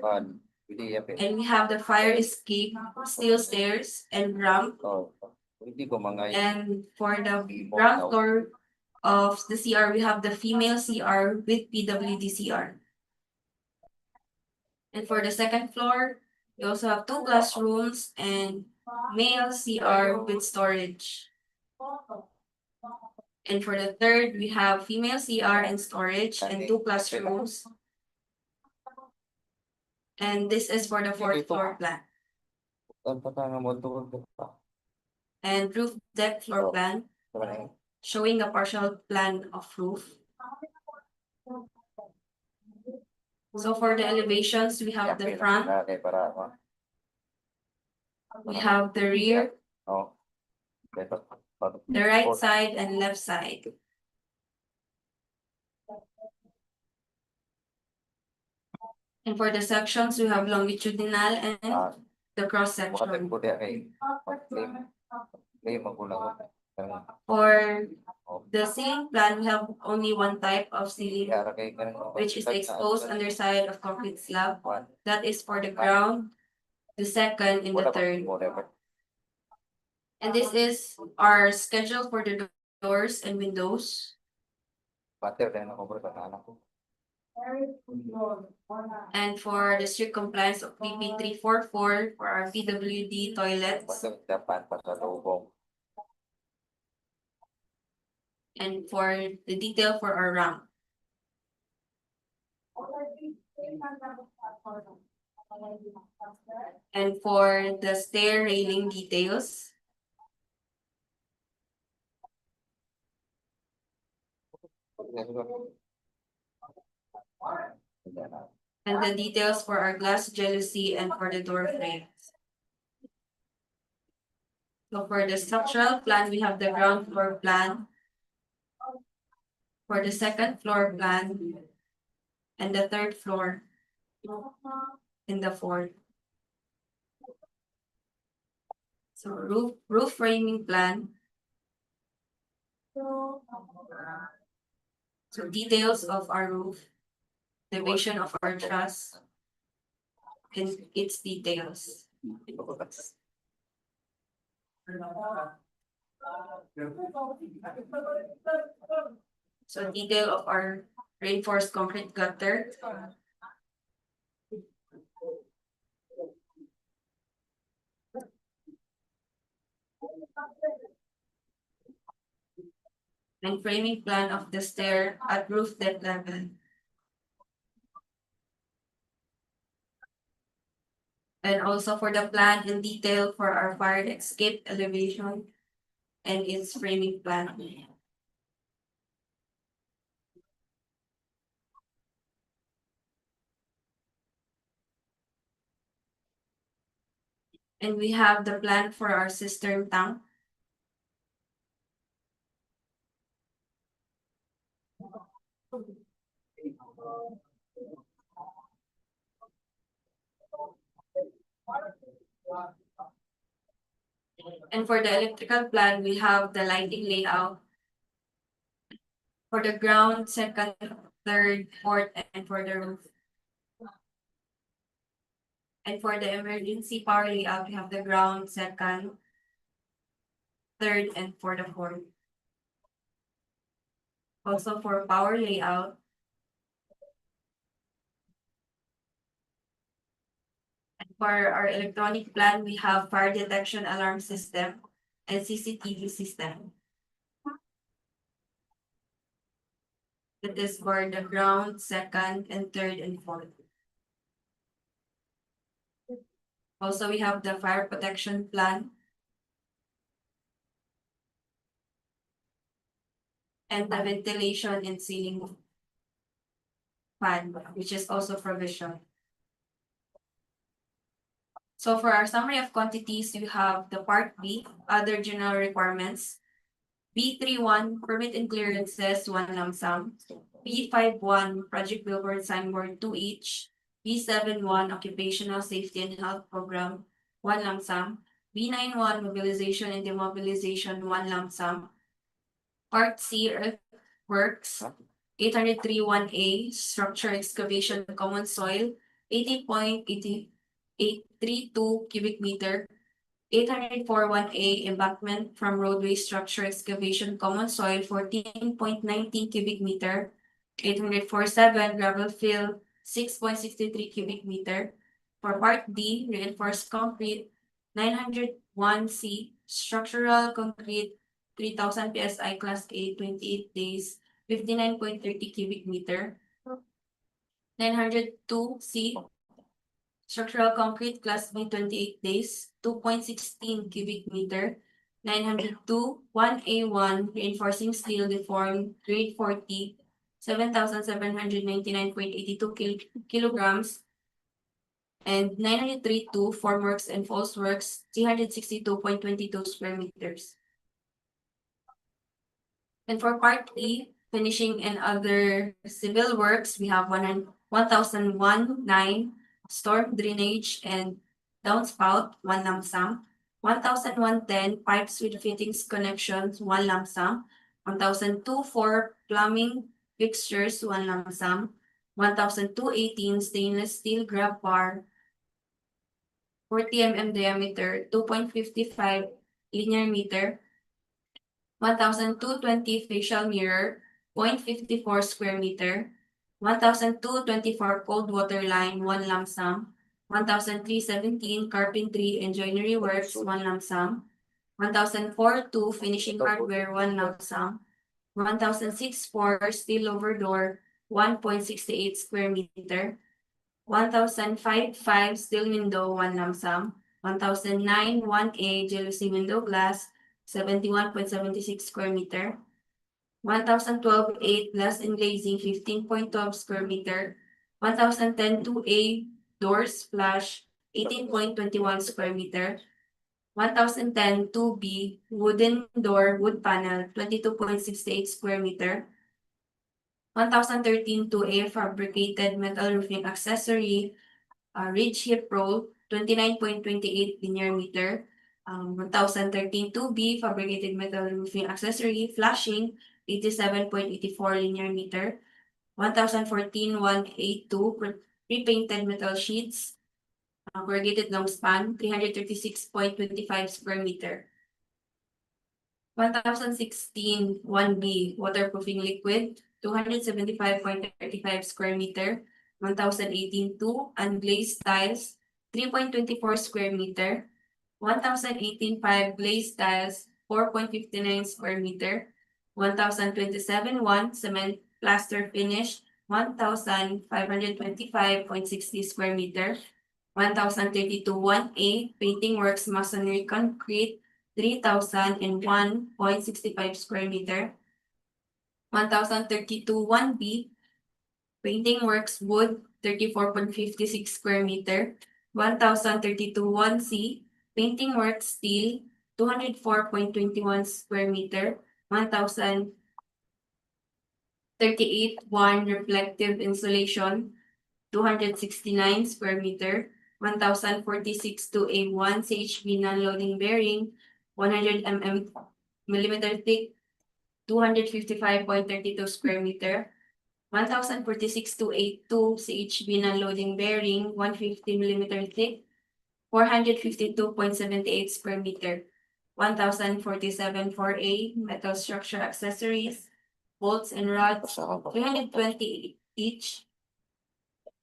and we have the fire escape, steel stairs, and ramp. And for the ground floor of the CR, we have the female CR with PWD CR. And for the 2nd floor, we also have 2 classrooms and male CR with storage. And for the 3rd, we have female CR and storage and 2 classrooms. And this is for the 4th floor plan. And roof deck floor plan, showing a partial plan of roof. So for the elevations, we have the front, We have the rear, Oh. the right side, and left side. And for the sections, we have longitudinal and the cross section. For the ceiling plan, we have only one type of ceiling, which is the exposed underside of concrete slab. That is for the ground, the second, and the third. And this is our schedule for the doors and windows. And for the strict compliance of PP 344 for our PWD toilets. And for the detail for our ramp. And for the stair railing details. And the details for our glass jalousie and for the door frames. So for the structural plan, we have the ground floor plan. For the second floor plan. And the third floor. And the fourth. So roof framing plan. So details of our roof. Division of our truss. And its details. So detail of our reinforced concrete gutter. And framing plan of the stair at roof deck level. And also for the plan and detail for our fire escape elevation and its framing plan. And we have the plan for our cistern tank. And for the electrical plan, we have the lighting layout. For the ground, second, third, fourth, and for the roof. And for the emergency power layout, we have the ground, second, third, and for the fourth. Also for power layout. And for our electronic plan, we have fire detection alarm system and CCTV system. That is for the ground, second, and third, and fourth. Also, we have the fire protection plan. And the ventilation and ceiling fan, which is also provision. So for our summary of quantities, we have the part B, other general requirements. B31, permit and clearances, 1 lump sum. B51, project billboard signboard, 2 each. B71, occupational safety and health program, 1 lump sum. B91, mobilization and demobilization, 1 lump sum. Part C, earthworks, 803-1A, structure excavation common soil, 80.832 cubic meter. 804-1A, embankment from roadway structure excavation common soil, 14.19 cubic meter. 847, gravel fill, 6.63 cubic meter. For part D, reinforced concrete, 901C, structural concrete, 3,000 PSI class A, 28 days, 59.30 cubic meter. 902C, structural concrete class B, 28 days, 2.16 cubic meter. 902, 1A1, reinforcing steel deformed, grade 40, 7,799.82 kilograms. And 903.2 formworks and false works, 362.22 square meters. And for part E, finishing and other civil works, we have 1,019 storm drainage and downspout, 1 lump sum. 1,110 pipes with fittings connections, 1 lump sum. 1,024 plumbing fixtures, 1 lump sum. 1,218 stainless steel grab bar, 40 mm diameter, 2.55 linear meter. 1,220 facial mirror, 0.54 square meter. 1,224 cold water line, 1 lump sum. 1,317 carpentry and joinery works, 1 lump sum. 1,042 finishing hardware, 1 lump sum. 1,064 steel over door, 1.68 square meter. 1,055 steel window, 1 lump sum. 1,009 1A jealousy window glass, 71.76 square meter. 1,012 8 glass and glazing, 15.12 square meter. 1,010 2A doors splash, 18.21 square meter. 1,010 2B wooden door wood panel, 22.68 square meter. 1,013 2A fabricated metal roofing accessory, ridge hip roll, 29.28 linear meter. 1,013 2B fabricated metal roofing accessory, flashing, 87.84 linear meter. 1,014 1A2 pre-painted metal sheets, corrugated long span, 336.25 square meter. 1,016 1B waterproofing liquid, 275.35 square meter. 1,018 2 unglazed tiles, 3.24 square meter. 1,018 5 glazed tiles, 4.59 square meter. 1,027 1 cement plaster finish, 1,525.60 square meter. 1,032 1A painting works masonry concrete, 3,001.65 square meter. 1,032 1B painting works wood, 34.56 square meter. 1,032 1C painting works steel, 204.21 square meter. 1,038 1 reflective insulation, 269 square meter. 1,046 2A1 CHB non-loading bearing, 100 millimeter thick, 255.32 square meter. 1,046 2A2 CHB non-loading bearing, 150 millimeter thick, 452.78 square meter. 1,047 4A metal structure accessories, bolts and rods, 320 each.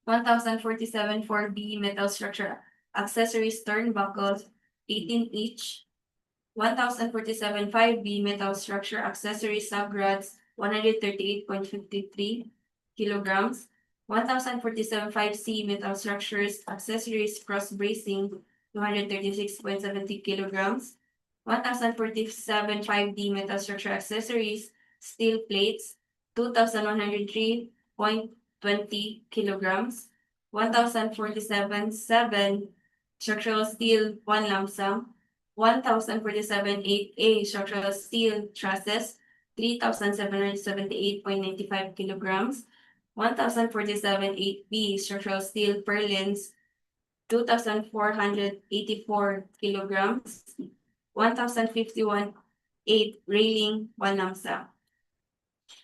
1,047 4B metal structure accessories turnbuckles, 18 each. 1,047 5B metal structure accessories subrods, 138.53 kilograms. 1,047 5C metal structures accessories cross bracing, 236.70 kilograms. 1,047 5D metal structure accessories steel plates, 2,103.20 kilograms. 1,047 7 structural steel, 1 lump sum. 1,047 8A structural steel trusses, 3,778.95 kilograms. 1,047 8B structural steel purlins, 2,484 kilograms. 1,051 8 railing, 1 lump sum.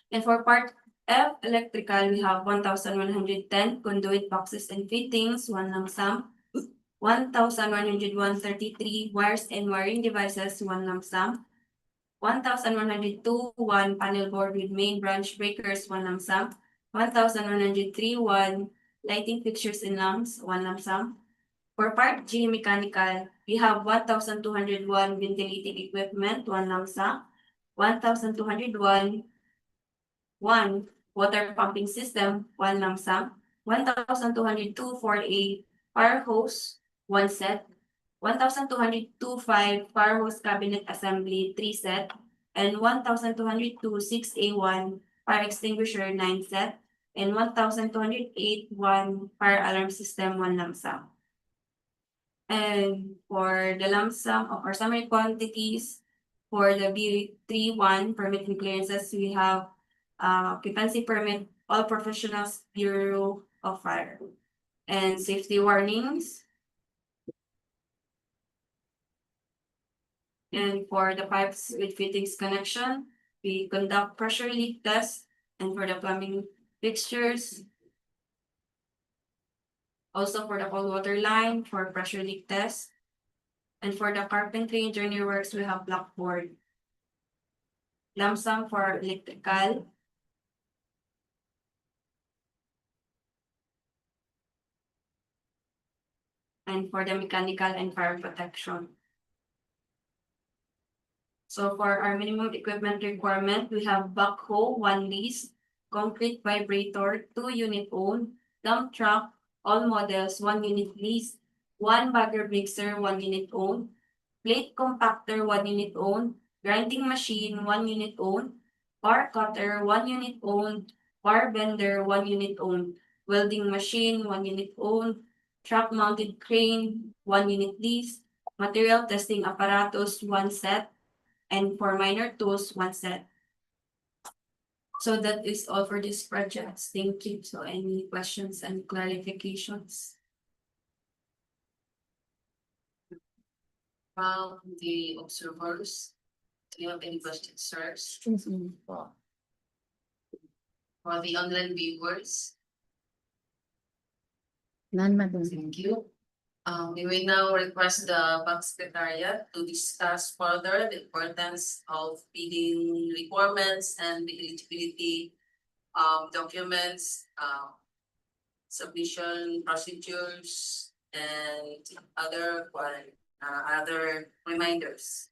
And for part F electrical, we have 1,110 conduit boxes and fittings, 1 lump sum. 1,101.33 wires and wiring devices, 1 lump sum. 1,102 1 panel board with main branch breakers, 1 lump sum. 1,103 1 lighting fixtures and lamps, 1 lump sum. For part G mechanical, we have 1,201 ventilating equipment, 1 lump sum. 1,201 1 water pumping system, 1 lump sum. 1,202 for a fire hose, 1 set. 1,202 5 fire hose cabinet assembly, 3 set. And 1,202 6A1 fire extinguisher, 9 set. And 1,208 1 fire alarm system, 1 lump sum. And for the lump sum or summary quantities, for the B31 permit and clearances, we have occupancy permit, all professionals, Bureau of Fire. And safety warnings. And for the pipes with fittings connection, we conduct pressure leak test. And for the plumbing fixtures, also for the cold water line, for pressure leak test. And for the carpentry engineer works, we have blackboard. Lump sum for electrical. And for the mechanical and fire protection. So for our minimum equipment requirement, we have backhoe, 1 lease, concrete vibrator, 2 unit owned, dump truck, all models, 1 unit lease, 1 bagger mixer, 1 unit owned, plate compactor, 1 unit owned, grinding machine, 1 unit owned, bar cutter, 1 unit owned, bar bender, 1 unit owned, welding machine, 1 unit owned, truck mounted crane, 1 unit lease, material testing apparatus, 1 set, and for minor tools, 1 set. So that is all for this project. Thank you. So any questions and clarifications? From the observers, do you have any questions, sirs? For the online viewers, None, madam. thank you. We will now request the Bank Secretariat to discuss further the importance of bidding requirements and the eligibility documents, submission procedures, and other reminders.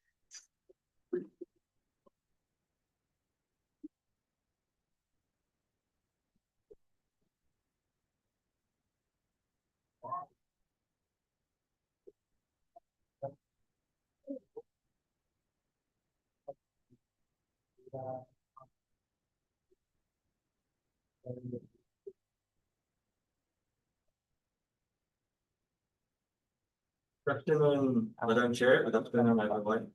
Good afternoon, Madam Chair. Good afternoon, everyone.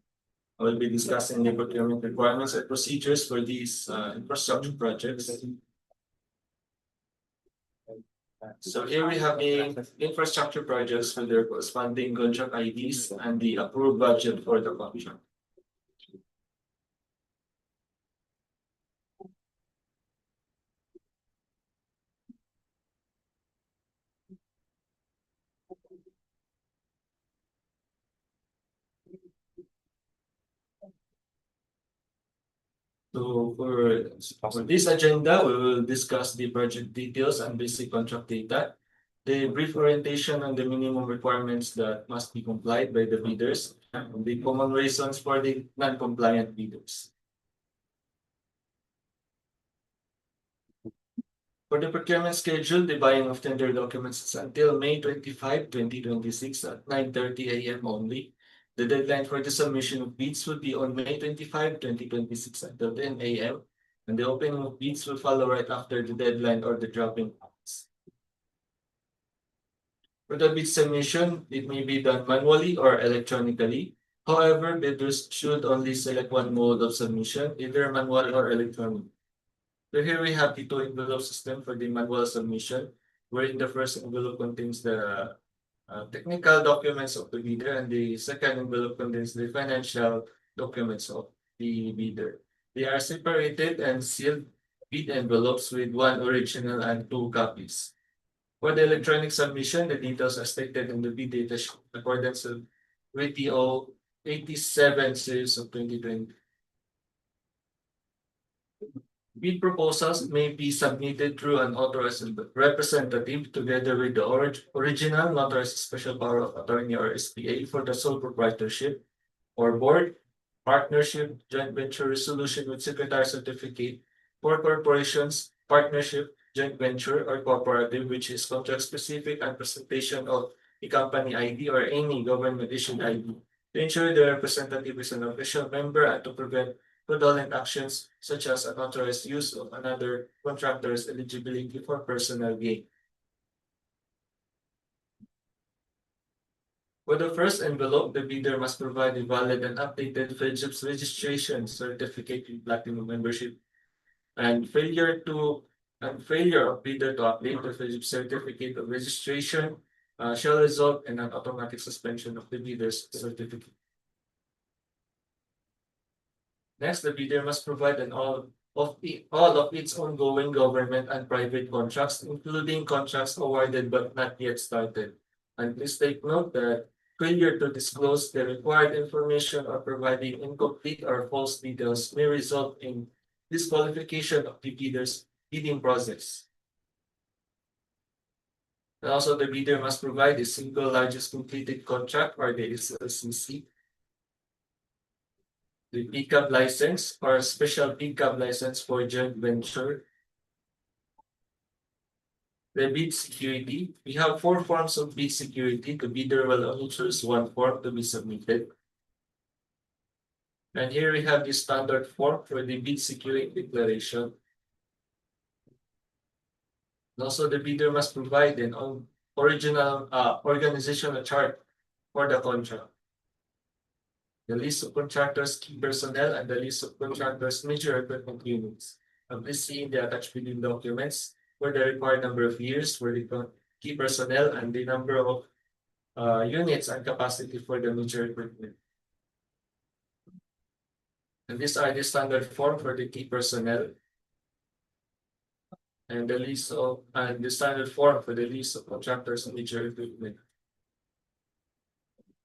I will be discussing the procurement requirements and procedures for these infrastructure projects. So here we have the infrastructure projects with their corresponding contract IDs and the approved budget for the contract. So for this agenda, we will discuss the project details and basic contract data, the brief orientation on the minimum requirements that must be complied by the bidders, and the common reasons for the non-compliant bidders. For the procurement schedule, the buying of tender documents is until May 25, 2026 at 9:30 AM only. The deadline for the submission of bids will be on May 25, 2026 until 10 AM. And the opening of bids will follow right after the deadline or the dropping points. For the bid submission, it may be done manually or electronically. However, bidders should only select one mode of submission, either manual or electronic. So here we have the 2 envelope system for the manual submission, wherein the first envelope contains the technical documents of the bidder, and the second envelope contains the financial documents of the bidder. They are separated and sealed bid envelopes with 1 original and 2 copies. For the electronic submission, the details are stated in the bid data sheet in accordance with DEO 87 series of 2020. Bid proposals may be submitted through an authorized representative together with the original notarized special power of attorney or SPA for the sole proprietorship or board, partnership, joint venture resolution with secretary certificate for corporations, partnership, joint venture, or cooperative, which is contract specific, and presentation of a company ID or any government issued ID to ensure the representative is an official member and to prevent fraudulent actions such as unauthorized use of another contractor's eligibility for personal gain. For the first envelope, the bidder must provide a valid and updated FEDGIP's registration certificate in platinum membership. And failure of bidder to update the FEDGIP certificate of registration shall result in an automatic suspension of the bidder's certificate. Next, the bidder must provide all of its ongoing government and private contracts, including contracts awarded but not yet started. And please take note that failure to disclose the required information or providing incomplete or false details may result in disqualification of the bidder's bidding process. And also, the bidder must provide a single largest completed contract or the SLCC, the pickup license or special pickup license for joint venture, the bid security. We have 4 forms of bid security. The bidder will only choose one form to be submitted. And here we have the standard form for the bid security declaration. And also, the bidder must provide an original organizational chart for the contract, the list of contractors, key personnel, and the list of contractors' major equipment units. Please see in the attached bidding documents for the required number of years for the key personnel and the number of units and capacity for the major equipment. And these are the standard form for the key personnel and the standard form for the list of contractors and major equipment.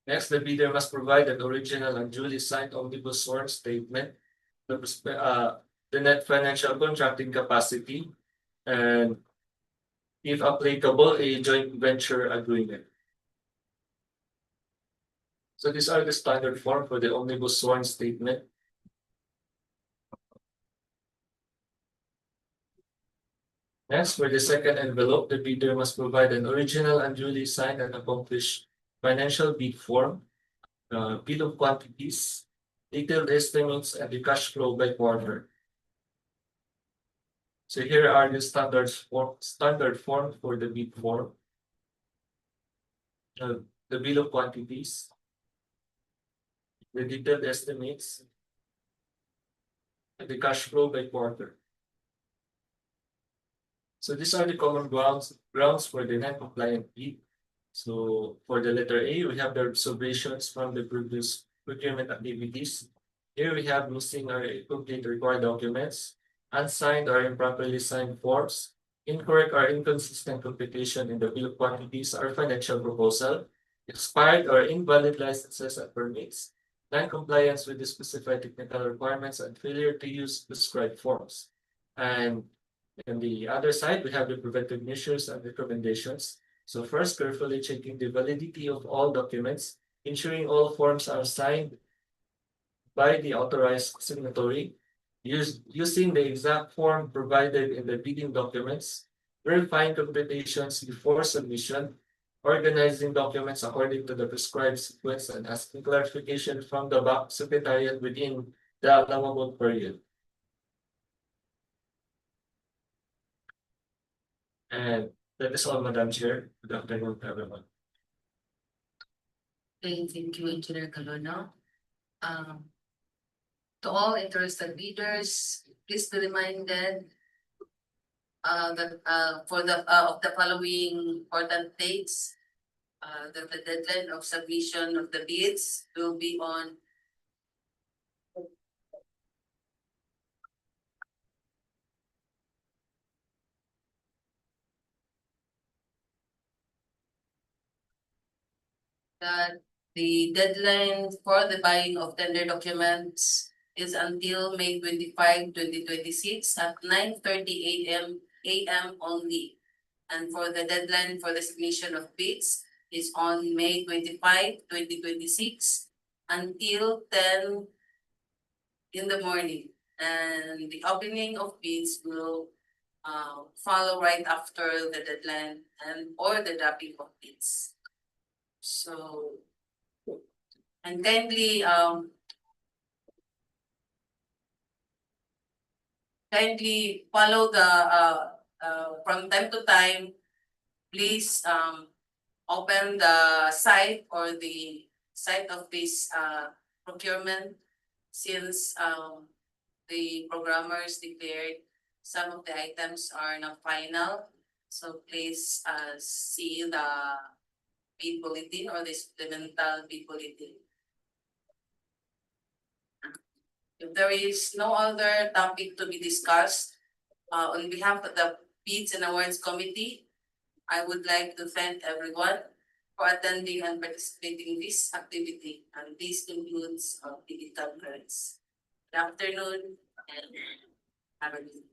Next, the bidder must provide an original and duly signed omnibus sworn statement, the net financial contracting capacity, and if applicable, a joint venture agreement. So these are the standard form for the omnibus sworn statement. Next, for the second envelope, the bidder must provide an original and duly signed and accomplished financial bid form, bill of quantities, detailed estimates, and the cash flow by quarter. So here are the standard form for the bid form. The bill of quantities, the detailed estimates, and the cash flow by quarter. So these are the common grounds for the non-compliant bid. So for the letter A, we have the observations from the previous procurement activities. Here we have missing or incomplete required documents, unsigned or improperly signed forms, incorrect or inconsistent computation in the bill of quantities or financial proposal, expired or invalid licenses and permits, non-compliance with the specified technical requirements, and failure to use prescribed forms. And on the other side, we have the preventive measures and recommendations. So first, carefully checking the validity of all documents, ensuring all forms are signed by the authorized signatory, using the exact form provided in the bidding documents, verifying computations before submission, organizing documents according to the prescribed sequence, and asking clarification from the back secretariat within the allowable period. And that is all, Madam Chair. Good afternoon, everyone. Thank you, Engineer Calono. To all interested bidders, please be reminded that for the of the following important dates, that the deadline of submission of the bids will be on that the deadline for the buying of tender documents is until May 25, 2026 at 9:30 AM only. And for the deadline for the submission of bids is on May 25, 2026 until 10 in the morning. And the opening of bids will follow right after the deadline or the dropping of bids. So, and kindly follow the from time to time, please open the site or the site of this procurement since the programmers declared some of the items are not final. So please see the bid bulletin or the supplemental bid bulletin. If there is no other topic to be discussed, on behalf of the Bids and Awards Committee, I would like to thank everyone for attending and participating in this activity. And this concludes the conference. Good afternoon and have a good day.